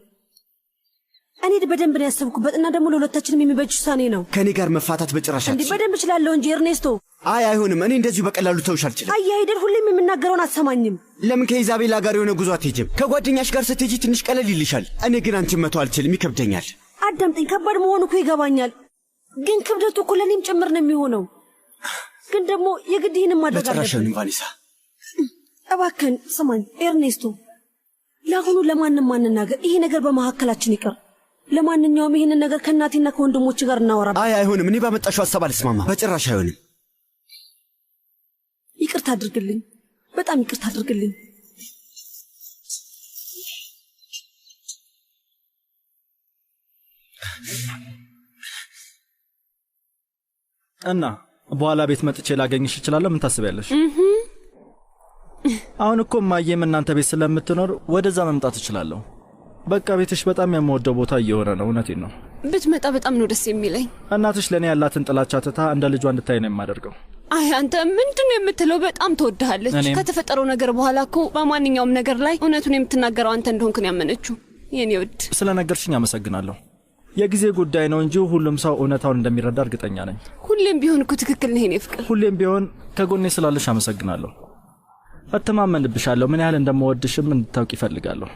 [SPEAKER 3] እኔ በደንብ ነው ያሰብኩበት እና ደግሞ ለሁለታችንም የሚበጅ ውሳኔ ነው።
[SPEAKER 4] ከኔ ጋር መፋታት በጭራሽ
[SPEAKER 3] እንዴ በደንብ እችላለሁ እንጂ ኤርኔስቶ።
[SPEAKER 4] አይ አይሆንም። እኔ እንደዚሁ በቀላሉ ተውሽ አልችልም።
[SPEAKER 3] አይ አይደል፣ ሁሌም የምናገረውን አትሰማኝም።
[SPEAKER 4] ለምን ከኢዛቤላ ጋር የሆነ ጉዞ አትሄጂም? ከጓደኛሽ ጋር ስትሄጂ ትንሽ ቀለል ይልሻል። እኔ ግን አንቺን መተው አልችልም፣ ይከብደኛል።
[SPEAKER 3] አዳምጠኝ፣ ከባድ መሆኑ እኮ ይገባኛል። ግን ክብደቱ እኮ ለእኔም ጭምር ነው የሚሆነው። ግን ደግሞ የግድ ይህንን ማድረግ አለብን።
[SPEAKER 4] በጭራሽ አይሆንም ቫኔሳ።
[SPEAKER 3] እባክህን ስማኝ ኤርኔስቶ፣ ለአሁኑ ለማንም ማንናገር፣ ይሄ ነገር በመካከላችን ይቀር። ለማንኛውም ይህንን ነገር ከእናቴና ከወንድሞች ጋር እናወራ።
[SPEAKER 4] አይ አይሆንም። እኔ ባመጣሽው ሀሳብ አልስማማ። በጭራሽ አይሆንም።
[SPEAKER 3] ይቅርታ አድርግልኝ፣ በጣም ይቅርታ አድርግልኝ።
[SPEAKER 8] እና በኋላ ቤት መጥቼ ላገኝሽ እችላለሁ? ምን ታስቢያለሽ? አሁን እኮ ማየም እናንተ ቤት ስለምትኖር ወደዛ መምጣት እችላለሁ። በቃ ቤትሽ በጣም የምወደው ቦታ እየሆነ ነው። እውነቴን ነው።
[SPEAKER 16] ብትመጣ በጣም ነው ደስ የሚለኝ።
[SPEAKER 8] እናትሽ ለእኔ ያላትን ጥላቻ ትታ እንደ ልጇ እንድታይ ነው የማደርገው።
[SPEAKER 16] አይ አንተ ምንድነው የምትለው? በጣም ትወድሃለች። ከተፈጠረው ነገር በኋላ እኮ በማንኛውም ነገር ላይ እውነቱን የምትናገረው አንተ እንደሆንክ ነው ያመነችው። የኔ ውድ
[SPEAKER 8] ስለነገርሽኝ አመሰግናለሁ። የጊዜ ጉዳይ ነው እንጂ ሁሉም ሰው እውነታውን እንደሚረዳ እርግጠኛ ነኝ።
[SPEAKER 16] ሁሌም ቢሆን እኮ ትክክል ነህ የኔ ፍቅር።
[SPEAKER 8] ሁሌም ቢሆን ከጎኔ ስላለሽ አመሰግናለሁ። እተማመንብሻለሁ። ምን ያህል እንደምወድሽም እንድታውቂ ይፈልጋለሁ።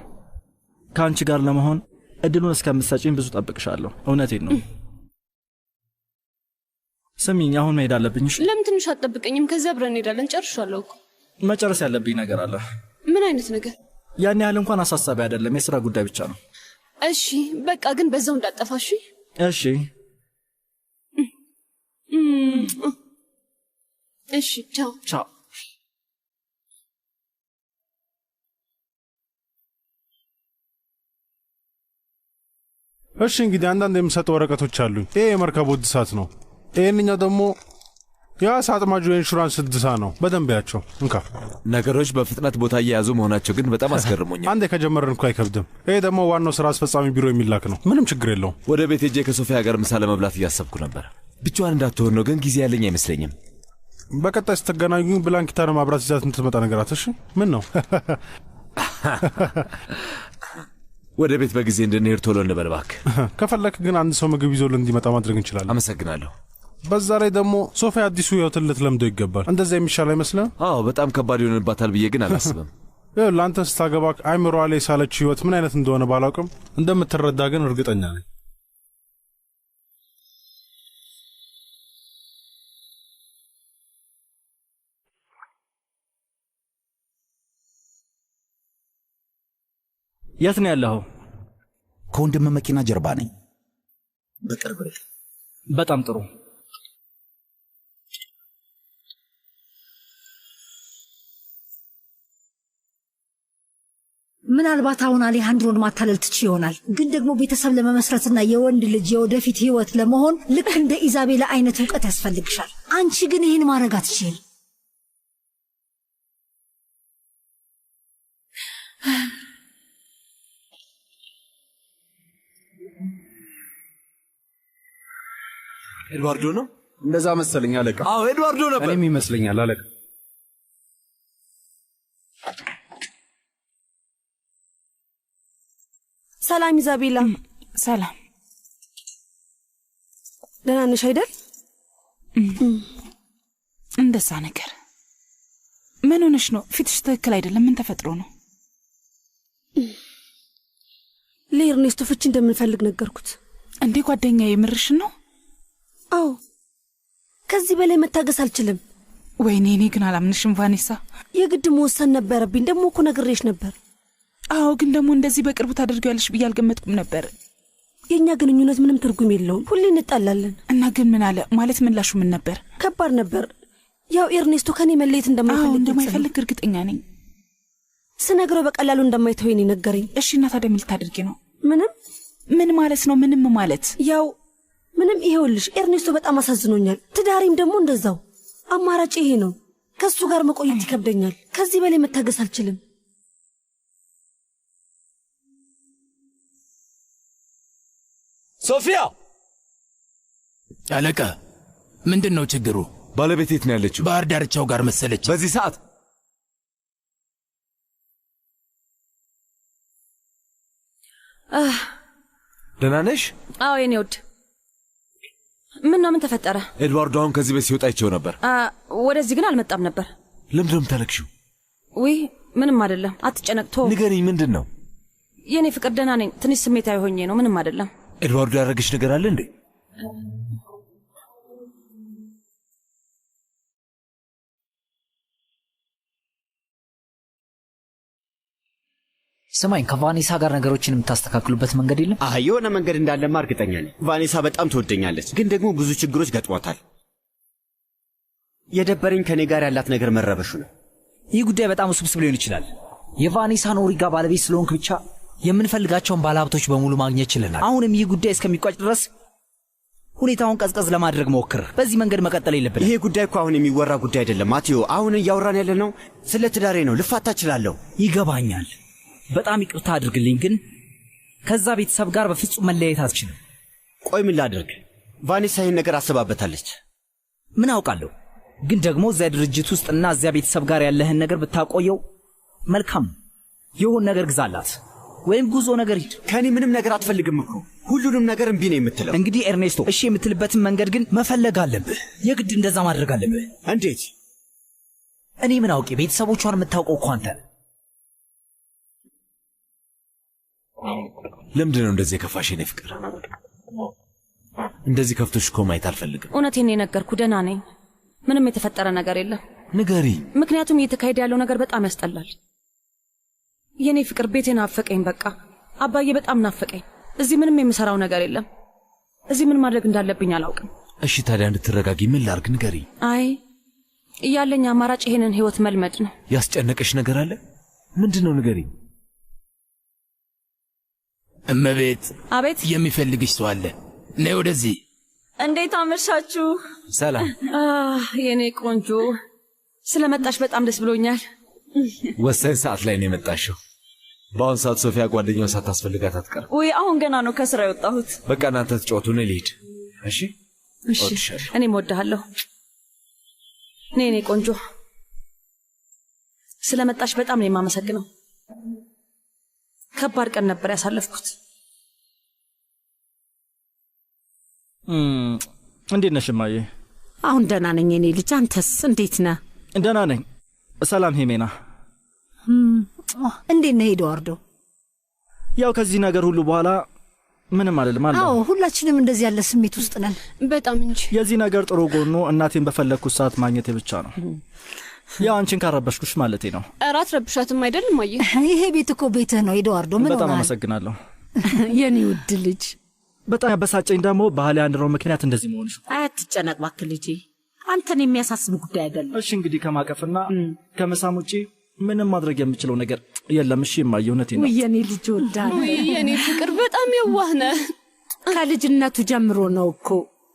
[SPEAKER 8] ከአንቺ ጋር ለመሆን እድሉን እስከምትሰጪኝ ብዙ ጠብቅሻለሁ። እውነቴን ነው። ስሚኝ፣ አሁን መሄድ አለብኝ።
[SPEAKER 16] ለምን ትንሽ አትጠብቀኝም? ከዚያ አብረን እንሄዳለን። ጨርሻለሁ እኮ።
[SPEAKER 8] መጨረስ ያለብኝ ነገር አለ።
[SPEAKER 16] ምን አይነት ነገር?
[SPEAKER 8] ያን ያህል እንኳን አሳሳቢ አይደለም፣ የሥራ ጉዳይ ብቻ ነው።
[SPEAKER 16] እሺ በቃ ግን በዛው እንዳጠፋሽ።
[SPEAKER 8] እሺ
[SPEAKER 16] እሺ፣ ቻው
[SPEAKER 8] ቻው።
[SPEAKER 14] እሺ እንግዲህ አንዳንድ የምሰጠው ወረቀቶች አሉኝ። ይሄ የመርከቡ እድሳት ነው። ይሄንኛው ደግሞ የአሳ አጥማጁ የኢንሹራንስ እድሳ ነው። በደንብ ያቸው እንካ።
[SPEAKER 11] ነገሮች በፍጥነት ቦታ እየያዙ መሆናቸው ግን በጣም አስገርሞኛል።
[SPEAKER 14] አንዴ ከጀመርን እኮ አይከብድም። ይሄ ደግሞ ዋናው ስራ አስፈጻሚ ቢሮ የሚላክ ነው። ምንም ችግር የለውም።
[SPEAKER 11] ወደ ቤት ሄጄ ከሶፊያ ጋር ምሳ ለመብላት እያሰብኩ ነበር። ብቻዋን እንዳትሆን ነው፣ ግን ጊዜ ያለኝ አይመስለኝም።
[SPEAKER 14] በቀጣይ ስትገናኙ ብላንኪታን ማብራት ይዛት እንድትመጣ ነገራት። እሺ ምን ነው
[SPEAKER 11] ወደ ቤት በጊዜ እንድንሄድ ቶሎ እንበል እባክህ።
[SPEAKER 14] ከፈለክ ግን አንድ ሰው ምግብ ይዞልን እንዲመጣ ማድረግ እንችላለን።
[SPEAKER 11] አመሰግናለሁ።
[SPEAKER 14] በዛ ላይ ደግሞ ሶፊያ አዲሱ ህይወትን ልትለምደው ይገባል። እንደዛ የሚሻል አይመስልም?
[SPEAKER 11] አዎ በጣም ከባድ ይሆንባታል ብዬ ግን አላስብም።
[SPEAKER 14] ለአንተ ስታገባ አይምሮዋ ላይ ሳለች ህይወት ምን አይነት እንደሆነ ባላውቅም እንደምትረዳ ግን እርግጠኛ ነኝ።
[SPEAKER 8] የት ነው ያለኸው?
[SPEAKER 12] ከወንድም መኪና ጀርባ ነኝ። በቅርብ።
[SPEAKER 8] በጣም ጥሩ።
[SPEAKER 2] ምናልባት አሁን አሌሃንድሮን ማታለል ትች ይሆናል፣ ግን ደግሞ ቤተሰብ ለመመስረትና የወንድ ልጅ የወደፊት ህይወት ለመሆን ልክ እንደ ኢዛቤላ አይነት እውቀት ያስፈልግሻል። አንቺ ግን ይህን ማድረግ አትችይም።
[SPEAKER 11] ኤድዋርዶ ነው?
[SPEAKER 14] እንደዛ መሰለኝ አለቃ።
[SPEAKER 11] አዎ ኤድዋርዶ ነበር።
[SPEAKER 14] እኔም ይመስለኛል አለቃ።
[SPEAKER 3] ሰላም ኢዛቤላ።
[SPEAKER 7] ሰላም።
[SPEAKER 3] ደህና ነሽ አይደል?
[SPEAKER 7] እንደዛ ነገር። ምን ሆነሽ ነው? ፊትሽ ትክክል አይደለም። ምን ተፈጥሮ ነው?
[SPEAKER 3] ለኤርኔስቶ ፍቺ እንደምንፈልግ ነገርኩት።
[SPEAKER 7] እንዴ ጓደኛዬ፣ የምርሽን ነው?
[SPEAKER 3] አዎ፣ ከዚህ በላይ መታገስ አልችልም።
[SPEAKER 7] ወይኔ እኔ ግን አላምንሽም ቫኔሳ።
[SPEAKER 3] የግድ መወሰን ነበረብኝ። ደግሞ እኮ ነግሬሽ ነበር።
[SPEAKER 7] አዎ፣ ግን ደግሞ እንደዚህ በቅርቡ ታደርጊያለሽ ብዬ አልገመትኩም ነበር።
[SPEAKER 3] የእኛ ግንኙነት ምንም ትርጉም የለውም። ሁሌ እንጣላለን።
[SPEAKER 7] እና ግን ምን አለ ማለት ምላሹ ምን ነበር?
[SPEAKER 3] ከባድ ነበር። ያው ኤርኔስቶ ከኔ መለየት
[SPEAKER 7] እንደማይፈልግ እርግጠኛ ነኝ።
[SPEAKER 3] ስነግረው በቀላሉ እንደማይተወኝ ነገረኝ።
[SPEAKER 7] እሺ እና ታዲያ ምን ልታደርጊ ነው?
[SPEAKER 3] ምንም።
[SPEAKER 7] ምን ማለት ነው? ምንም ማለት
[SPEAKER 3] ያው ምንም። ይሄውልሽ ኤርኔስቶ በጣም አሳዝኖኛል። ትዳሪም ደግሞ እንደዛው። አማራጭ ይሄ ነው። ከሱ ጋር መቆየት ይከብደኛል። ከዚህ በላይ መታገስ አልችልም።
[SPEAKER 11] ሶፊያ!
[SPEAKER 13] አለቃ፣ ምንድን ነው ችግሩ?
[SPEAKER 11] ባለቤት የት ነው ያለችው?
[SPEAKER 13] ባህር ዳርቻው ጋር መሰለች።
[SPEAKER 11] በዚህ ሰዓት? ደህና ነሽ?
[SPEAKER 1] አዎ የኔ ውድ። ምን ተፈጠረ?
[SPEAKER 11] ኤድዋርዶ አሁን ከዚህ ቤት ሲወጣ አይቼው ነበር።
[SPEAKER 1] ወደዚህ ግን አልመጣም ነበር።
[SPEAKER 11] ለምንድን ነው የምታለቅሺው?
[SPEAKER 1] ውይ ምንም አይደለም፣ አትጨነቅቶ።
[SPEAKER 11] ንገሪኝ፣ ምንድን ነው?
[SPEAKER 1] የኔ ፍቅር ደህና ነኝ። ትንሽ ስሜታዊ ሆኜ ነው። ምንም አይደለም።
[SPEAKER 11] ኤድዋርዶ ያደረገች ነገር አለ እንዴ?
[SPEAKER 17] ስማኝ፣ ከቫኔሳ ጋር ነገሮችን የምታስተካክሉበት መንገድ የለም?
[SPEAKER 4] የሆነ መንገድ እንዳለማ እርግጠኛ ነኝ። ቫኔሳ በጣም ትወደኛለች፣ ግን ደግሞ ብዙ ችግሮች ገጥሟታል። የደበረኝ ከኔ ጋር ያላት ነገር መረበሹ ነው።
[SPEAKER 17] ይህ ጉዳይ በጣም ውስብስብ ሊሆን ይችላል። የቫኔሳን ኦሪጋ ባለቤት ስለሆንክ ብቻ የምንፈልጋቸውን ባለሀብቶች በሙሉ ማግኘት ችለናል። አሁንም ይህ ጉዳይ እስከሚቋጭ ድረስ ሁኔታውን ቀዝቀዝ ለማድረግ ሞክር። በዚህ መንገድ መቀጠል የለብንም።
[SPEAKER 4] ይሄ ጉዳይ እኮ አሁን የሚወራ ጉዳይ አይደለም ማቴዎ። አሁን እያወራን ያለ ነው ስለ ትዳሬ ነው። ልፋታ እችላለሁ።
[SPEAKER 17] ይገባኛል። በጣም ይቅርታ አድርግልኝ፣ ግን ከዛ ቤተሰብ ጋር በፍጹም መለያየት አትችልም።
[SPEAKER 4] ቆይ ምን ላድርግ? ቫኔሳ ይህን ነገር አስባበታለች።
[SPEAKER 17] ምን አውቃለሁ፣ ግን ደግሞ እዚያ ድርጅት ውስጥና እዚያ ቤተሰብ ጋር ያለህን ነገር ብታቆየው መልካም። የሆን ነገር ግዛላት ወይም ጉዞ ነገር ሂድ።
[SPEAKER 4] ከኔ ምንም ነገር አትፈልግም እኮ። ሁሉንም ነገር እምቢ ነው የምትለው።
[SPEAKER 17] እንግዲህ ኤርኔስቶ፣ እሺ የምትልበትን መንገድ ግን መፈለግ አለብህ። የግድ እንደዛ ማድረግ አለብህ።
[SPEAKER 4] እንዴት?
[SPEAKER 17] እኔ ምን አውቄ? ቤተሰቦቿን የምታውቀው እኮ አንተ።
[SPEAKER 11] ለምንድን ነው እንደዚህ የከፋሽ የኔ ፍቅር? እንደዚህ ከፍቶሽ እኮ ማየት አልፈልግም።
[SPEAKER 1] እውነቴን ነው የነገርኩ። ደህና ነኝ። ምንም የተፈጠረ ነገር የለም።
[SPEAKER 11] ንገሪኝ።
[SPEAKER 1] ምክንያቱም እየተካሄደ ያለው ነገር በጣም ያስጠላል። የኔ ፍቅር ቤቴ ናፈቀኝ። በቃ አባዬ በጣም ናፈቀኝ። እዚህ ምንም የምሰራው ነገር የለም። እዚህ ምን ማድረግ እንዳለብኝ አላውቅም።
[SPEAKER 11] እሺ ታዲያ እንድትረጋጊ ምን ላርግ? ንገሪኝ።
[SPEAKER 1] አይ ያለኝ አማራጭ ይሄንን ህይወት መልመድ ነው።
[SPEAKER 11] ያስጨነቀሽ ነገር አለ? ምንድን ነው? ንገሪኝ።
[SPEAKER 13] እመቤት።
[SPEAKER 1] አቤት።
[SPEAKER 13] የሚፈልግሽ ሰው አለ። ነይ ወደዚህ።
[SPEAKER 15] እንዴት አመሻችሁ?
[SPEAKER 11] ሰላም።
[SPEAKER 1] የኔ ቆንጆ፣ ስለመጣሽ በጣም ደስ ብሎኛል።
[SPEAKER 11] ወሳኝ ሰዓት ላይ ነው የመጣሽው። በአሁን ሰዓት ሶፊያ ጓደኛውን ሳታስፈልጋት አትቀርም።
[SPEAKER 15] ወይ አሁን ገና ነው ከስራ የወጣሁት።
[SPEAKER 11] በቃ እናንተ ትጫወቱ፣ እኔ ልሂድ። እሺ
[SPEAKER 1] እሺ። እኔም እወድሃለሁ። ነይ የኔ ቆንጆ። ስለመጣሽ በጣም ነው የማመሰግነው። ከባድ ቀን ነበር ያሳለፍኩት።
[SPEAKER 8] እንዴት ነሽ እማዬ?
[SPEAKER 6] አሁን ደህና ነኝ የኔ ልጅ። አንተስ እንዴት ነህ?
[SPEAKER 8] ደህና ነኝ። ሰላም ሄሜና።
[SPEAKER 2] እንዴት ነህ ኤድዋርዶ?
[SPEAKER 8] ያው ከዚህ ነገር ሁሉ በኋላ ምንም አይደለም አለ።
[SPEAKER 2] አዎ ሁላችንም እንደዚህ ያለ ስሜት ውስጥ ነን።
[SPEAKER 16] በጣም እንጂ።
[SPEAKER 8] የዚህ ነገር ጥሩ ጎኑ እናቴን በፈለግኩት ሰዓት ማግኘቴ ብቻ ነው። ያው አንቺን ካረበሽኩሽ ማለቴ ነው።
[SPEAKER 16] ኧረ አትረብሻትም አይደል እማዬ?
[SPEAKER 2] ይሄ ቤት እኮ ቤትህ ነው ኤድዋርዶ። ምን ሆነሃል?
[SPEAKER 8] በጣም አመሰግናለሁ
[SPEAKER 6] የኔ ውድ ልጅ።
[SPEAKER 8] በጣም ያበሳጨኝ ደግሞ በአሊያንድሮ ምክንያት እንደዚህ መሆንሽ።
[SPEAKER 6] አትጨነቅ እባክህ ልጄ፣ አንተን የሚያሳስብ ጉዳይ አይደለም።
[SPEAKER 8] እሺ እንግዲህ ከማቀፍና ከመሳም ውጪ ምንም ማድረግ የምችለው ነገር የለም። እሺ እማዬ፣ እውነቴን ነው።
[SPEAKER 6] የኔ ልጅ ወዳለሁ።
[SPEAKER 16] የኔ ፍቅር በጣም የዋህ ነህ።
[SPEAKER 6] ከልጅነቱ ጀምሮ ነው እኮ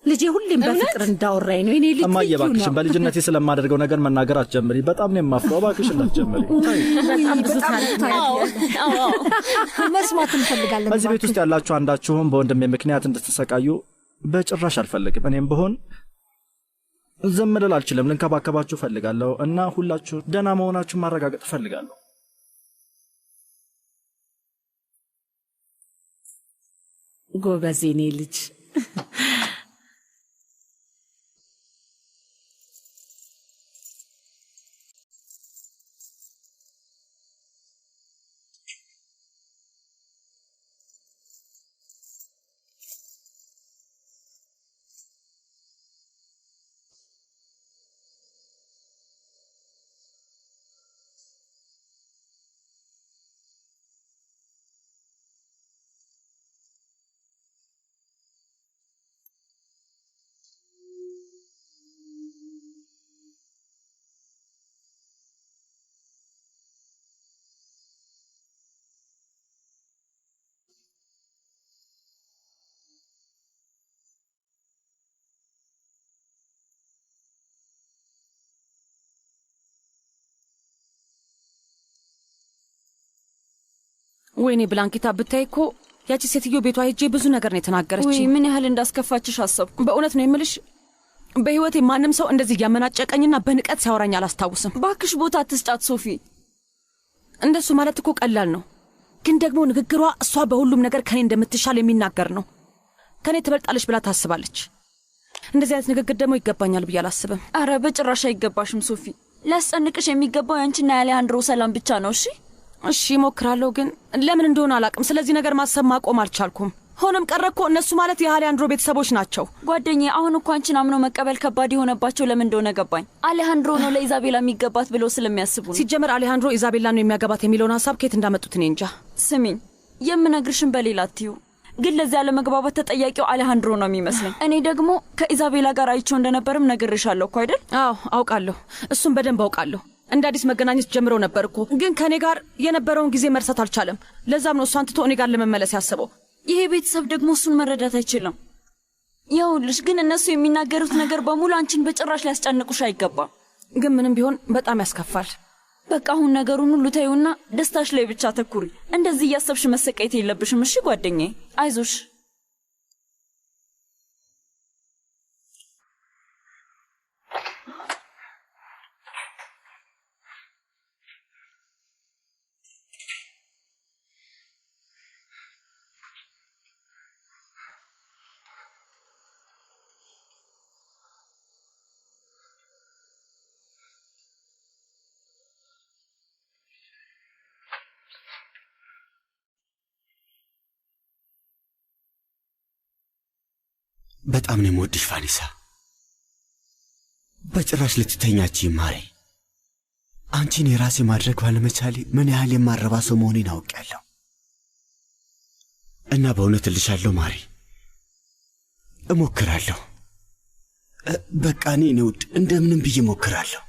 [SPEAKER 6] ልጄ ሁሌም በፍቅር እንዳወራኝ ነው። የኔ ልጅ
[SPEAKER 8] እማዬ እባክሽን በልጅነቴ ስለማደርገው ነገር መናገር አትጀምሪ። በጣም ነው የማፍረው። እባክሽን እንዳትጀምሪ።
[SPEAKER 6] በጣም ብዙ
[SPEAKER 2] መስማት እንፈልጋለን።
[SPEAKER 8] በዚህ ቤት ውስጥ ያላችሁ አንዳችሁም በወንድሜ ምክንያት እንድትሰቃዩ በጭራሽ አልፈልግም። እኔም ብሆን ዝም ልል አልችልም። ልንከባከባችሁ እፈልጋለሁ እና ሁላችሁ ደህና መሆናችሁን ማረጋገጥ እፈልጋለሁ።
[SPEAKER 6] ጎበዝ የኔ ልጅ።
[SPEAKER 1] ወይኔ ብላንኪታ፣ ብታይ እኮ ያቺ ሴትዮ ቤቷ ሄጄ ብዙ ነገር ነው የተናገረች።
[SPEAKER 15] ወይ ምን ያህል እንዳስከፋችሽ አሰብኩ።
[SPEAKER 1] በእውነት ነው የምልሽ፣ በህይወቴ ማንም ሰው እንደዚህ እያመናጨቀኝና በንቀት ሲያወራኝ አላስታውስም።
[SPEAKER 15] ባክሽ ቦታ አትስጫት ሶፊ።
[SPEAKER 1] እንደሱ ማለት እኮ ቀላል ነው። ግን ደግሞ ንግግሯ እሷ በሁሉም ነገር ከኔ እንደምትሻል የሚናገር ነው። ከኔ ትበልጣለች ብላ ታስባለች። እንደዚህ አይነት ንግግር ደግሞ ይገባኛል ብዬ አላስብም።
[SPEAKER 15] አረ በጭራሽ አይገባሽም ሶፊ። ሊያስጨንቅሽ የሚገባው ያንቺና የአሌሃንድሮ ሰላም ብቻ ነው።
[SPEAKER 1] እሺ እሞክራለሁ፣ ግን ለምን እንደሆነ አላውቅም። ስለዚህ ነገር ማሰብ ማቆም አልቻልኩም። ሆነም ቀረ እኮ እነሱ ማለት የአሌሃንድሮ ቤተሰቦች ናቸው።
[SPEAKER 15] ጓደኛዬ፣ አሁን እኮ አንቺን አምኖ መቀበል ከባድ የሆነባቸው ለምን እንደሆነ ገባኝ። አሌሃንድሮ ነው ለኢዛቤላ የሚገባት ብለው ስለሚያስቡ ነው።
[SPEAKER 1] ሲጀመር አሌሃንድሮ ኢዛቤላ ነው የሚያገባት የሚለውን ሀሳብ ከየት እንዳመጡት እኔ እንጃ።
[SPEAKER 15] ስሚኝ፣ የምነግርሽን በሌላ አትዩ፣ ግን ለዚያ ለመግባባት ተጠያቂው አሌሃንድሮ ነው የሚመስለኝ። እኔ ደግሞ ከኢዛቤላ ጋር አይቼው እንደነበርም ነግሬሻለሁ እኮ አይደል?
[SPEAKER 1] አዎ አውቃለሁ፣ እሱም በደንብ አውቃለሁ። እንደ አዲስ መገናኘት ጀምረው ነበር እኮ፣ ግን ከኔ ጋር የነበረውን ጊዜ መርሳት አልቻለም። ለዛም ነው እሷን ትቶ እኔ ጋር ለመመለስ ያስበው።
[SPEAKER 15] ይሄ ቤተሰብ ደግሞ እሱን መረዳት አይችልም። ይኸውልሽ፣ ግን እነሱ የሚናገሩት ነገር በሙሉ አንቺን በጭራሽ ሊያስጨንቁሽ አይገባም።
[SPEAKER 1] ግን ምንም ቢሆን በጣም ያስከፋል።
[SPEAKER 15] በቃ አሁን ነገሩን ሁሉ ተይውና ደስታሽ ላይ ብቻ ተኩሪ። እንደዚህ እያሰብሽ መሰቃየት የለብሽም። እሺ ጓደኛዬ፣ አይዞሽ።
[SPEAKER 4] በጣም ነው የምወድሽ ቫኔሳ። በጭራሽ ልትተኛች ማሬ። አንቺን የራሴ ማድረግ ባለመቻሌ ምን ያህል የማረባ ሰው መሆኔን አውቄያለሁ። እና በእውነት እልሻለሁ ማሬ፣ እሞክራለሁ። በቃ እኔ ውድ እንደምንም ብዬ እሞክራለሁ።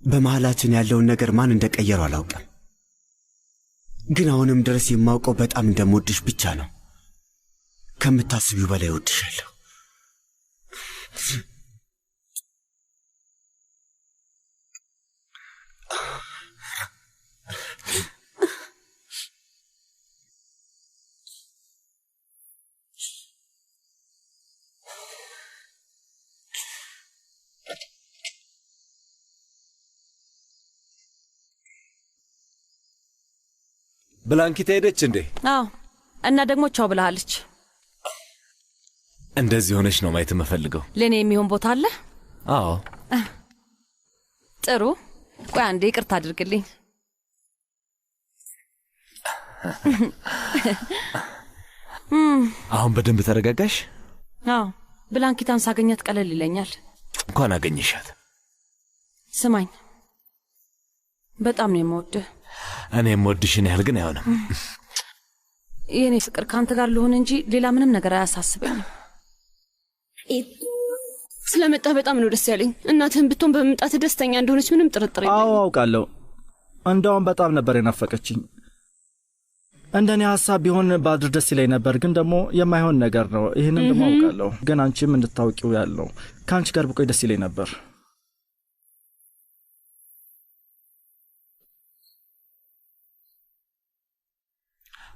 [SPEAKER 4] በመሃላችን ያለውን ነገር ማን እንደቀየረው አላውቅም፣ ግን አሁንም ድረስ የማውቀው በጣም እንደምወድሽ ብቻ ነው። ከምታስቢው በላይ እወድሻለሁ።
[SPEAKER 11] ብላንኪት ሄደች እንዴ?
[SPEAKER 1] አዎ፣ እና ደግሞ ቻው ብለሃለች።
[SPEAKER 11] እንደዚህ ሆነች ነው ማየት የምፈልገው።
[SPEAKER 1] ለእኔ የሚሆን ቦታ አለ?
[SPEAKER 11] አዎ።
[SPEAKER 1] ጥሩ። ቆይ አንዴ ይቅርታ አድርግልኝ።
[SPEAKER 11] አሁን በደንብ ተረጋጋሽ?
[SPEAKER 1] አዎ፣ ብላንኪታን ሳገኛት ቀለል ይለኛል።
[SPEAKER 11] እንኳን አገኘሻት።
[SPEAKER 1] ስማኝ፣ በጣም ነው የምወድህ።
[SPEAKER 11] እኔ የምወድሽን ያህል ግን አይሆንም።
[SPEAKER 1] የእኔ ፍቅር ከአንተ ጋር ልሆን እንጂ ሌላ ምንም ነገር አያሳስበኝም።
[SPEAKER 16] ስለመጣ በጣም ነው ደስ ያለኝ። እናትህን ብትሆን በመምጣት ደስተኛ እንደሆነች ምንም ጥርጥር የለኝም።
[SPEAKER 8] አዎ አውቃለሁ። እንደውም በጣም ነበር የናፈቀችኝ። እንደኔ ሐሳብ ቢሆን ባድር ደስ ይለኝ ነበር፣ ግን ደግሞ የማይሆን ነገር ነው። ይህንን ደግሞ አውቃለሁ። ግን አንቺም እንድታውቂው ያለው ከአንቺ ጋር ብቆይ ደስ ይለኝ ነበር።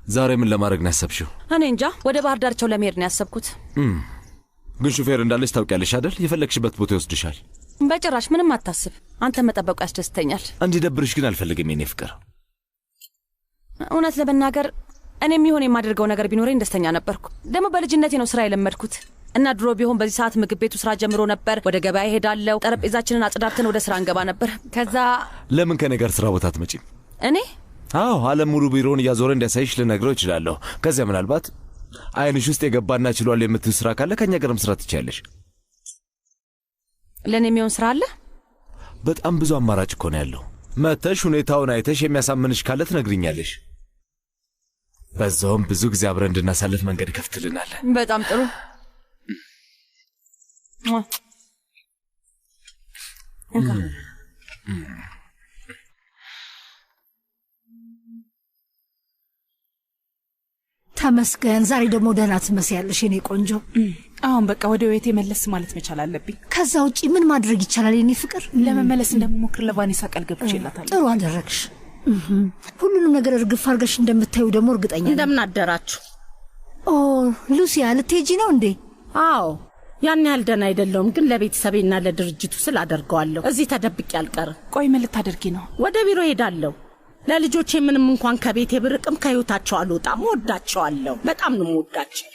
[SPEAKER 11] ዛሬ ምን ለማድረግ ነው ያሰብሽው?
[SPEAKER 1] እኔ እንጃ፣ ወደ ባህር ዳርቻው ለመሄድ ነው ያሰብኩት።
[SPEAKER 11] ግን ሹፌር እንዳለች ታውቂያለሽ አይደል? የፈለግሽበት ቦታ ይወስድሻል።
[SPEAKER 1] በጭራሽ ምንም አታስብ። አንተ መጠበቁ ያስደስተኛል።
[SPEAKER 11] እንዲደብርሽ ግን አልፈልግም የኔ ፍቅር።
[SPEAKER 1] እውነት ለመናገር እኔም ይሆን የማደርገው ነገር ቢኖረኝ ደስተኛ ነበርኩ። ደግሞ በልጅነቴ ነው ስራ የለመድኩት እና ድሮ ቢሆን በዚህ ሰዓት ምግብ ቤቱ ስራ ጀምሮ ነበር። ወደ ገበያ ሄዳለሁ፣ ጠረጴዛችንን አጽዳድተን ወደ ስራ እንገባ ነበር። ከዛ
[SPEAKER 11] ለምን ከኔ ጋር ስራ ቦታ አትመጪም?
[SPEAKER 1] እኔ
[SPEAKER 11] አዎ፣ ዓለም ሙሉ ቢሮውን እያዞረ እንዲያሳይሽ ልነግረው እችላለሁ። ከዚያ ምናልባት አይንሽ ውስጥ የገባና ችሏል የምትል ስራ ካለ ከኛ ጋር መስራት ትችያለሽ።
[SPEAKER 1] ለእኔ የሚሆን ስራ አለ?
[SPEAKER 11] በጣም ብዙ አማራጭ እኮ ነው ያለው። መተሽ ሁኔታውን አይተሽ የሚያሳምንሽ ካለ ትነግሪኛለሽ። በዛውም ብዙ ጊዜ አብረን እንድናሳልፍ መንገድ ይከፍትልናል።
[SPEAKER 1] በጣም ጥሩ።
[SPEAKER 2] ተመስገን። ዛሬ ደግሞ ደህና ትመስያለሽ የኔ ቆንጆ።
[SPEAKER 7] አሁን በቃ ወደ ቤቴ መለስ ማለት መቻል አለብኝ።
[SPEAKER 2] ከዛ ውጪ ምን ማድረግ ይቻላል የኔ ፍቅር?
[SPEAKER 7] ለመመለስ እንደምሞክር ለቫኔሳ ቃል ገብቼላታለሁ።
[SPEAKER 2] ጥሩ አደረግሽ። ሁሉንም ነገር እርግፍ አድርገሽ እንደምታዩ ደግሞ እርግጠኛ ነኝ።
[SPEAKER 6] እንደምን አደራችሁ?
[SPEAKER 2] ኦ ሉሲያ፣ ልትሄጂ ነው እንዴ?
[SPEAKER 6] አዎ፣ ያን ያህል ደህና አይደለሁም፣ ግን ለቤተሰቤና ለድርጅቱ ስል አደርገዋለሁ። እዚህ ተደብቄ አልቀርም።
[SPEAKER 7] ቆይ ምን ልታደርጊ ነው?
[SPEAKER 6] ወደ ቢሮ ሄዳለሁ። ለልጆቼ ምንም እንኳን ከቤቴ ብርቅም ከህይወታቸው አልወጣም። ወዳቸዋለሁ። በጣም ነው የምወዳቸው።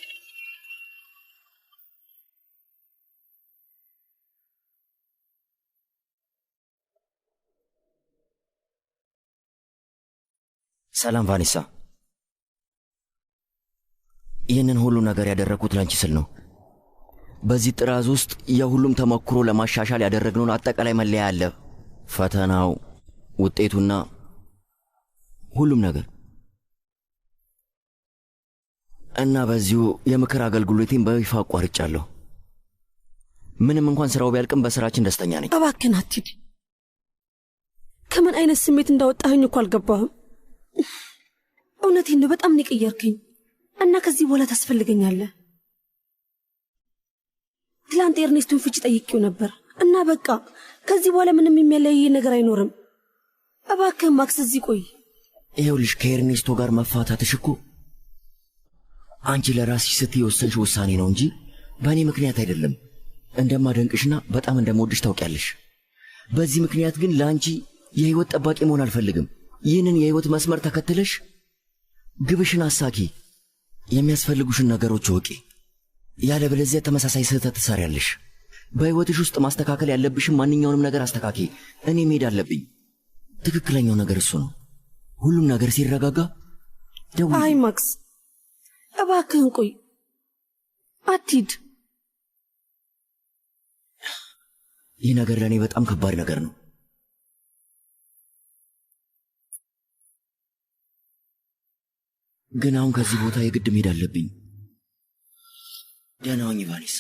[SPEAKER 10] ሰላም ቫኔሳ። ይህንን ሁሉ ነገር ያደረግኩት ላንቺ ስል ነው። በዚህ ጥራዝ ውስጥ የሁሉም ተሞክሮ ለማሻሻል ያደረግነውን አጠቃላይ መለያ አለ። ፈተናው፣ ውጤቱና ሁሉም ነገር እና በዚሁ የምክር አገልግሎቴን በይፋ አቋርጫለሁ። ምንም እንኳን ስራው ቢያልቅም በስራችን ደስተኛ ነኝ።
[SPEAKER 3] እባክህን አትሂድ። ከምን አይነት ስሜት እንዳወጣኸኝ እኮ አልገባህም። እውነቴን ነው፣ በጣም ነው የቀየርከኝ እና ከዚህ በኋላ ታስፈልገኛለህ። ትላንት ኤርኔስቶን ፍቺ ጠይቄው ነበር እና በቃ ከዚህ በኋላ ምንም የሚያለያይ ነገር አይኖርም። እባክህን ማክስ እዚህ ቆይ።
[SPEAKER 10] ይኸውልሽ ከኤርኔስቶ ጋር መፋታትሽ እኮ አንቺ ለራስሽ ስትይ የወሰንሽ ውሳኔ ነው እንጂ በእኔ ምክንያት አይደለም። እንደማደንቅሽና በጣም እንደምወድሽ ታውቂያለሽ። በዚህ ምክንያት ግን ለአንቺ የህይወት ጠባቂ መሆን አልፈልግም። ይህንን የህይወት መስመር ተከትለሽ ግብሽን አሳኪ፣ የሚያስፈልጉሽን ነገሮች ወቂ። ያለበለዚያ ተመሳሳይ ስህተት ትሰሪያለሽ። በህይወትሽ ውስጥ ማስተካከል ያለብሽም ማንኛውንም ነገር አስተካኪ። እኔ መሄድ አለብኝ። ትክክለኛው ነገር እሱ ነው። ሁሉም ነገር ሲረጋጋ ደውዪ።
[SPEAKER 3] አይ ማክስ እባክህን ቆይ፣ አትሂድ።
[SPEAKER 10] ይህ ነገር ለእኔ በጣም ከባድ ነገር ነው። ግን አሁን ከዚህ ቦታ የግድ መሄድ አለብኝ። ደህና ሁኚ ቫኔሳ።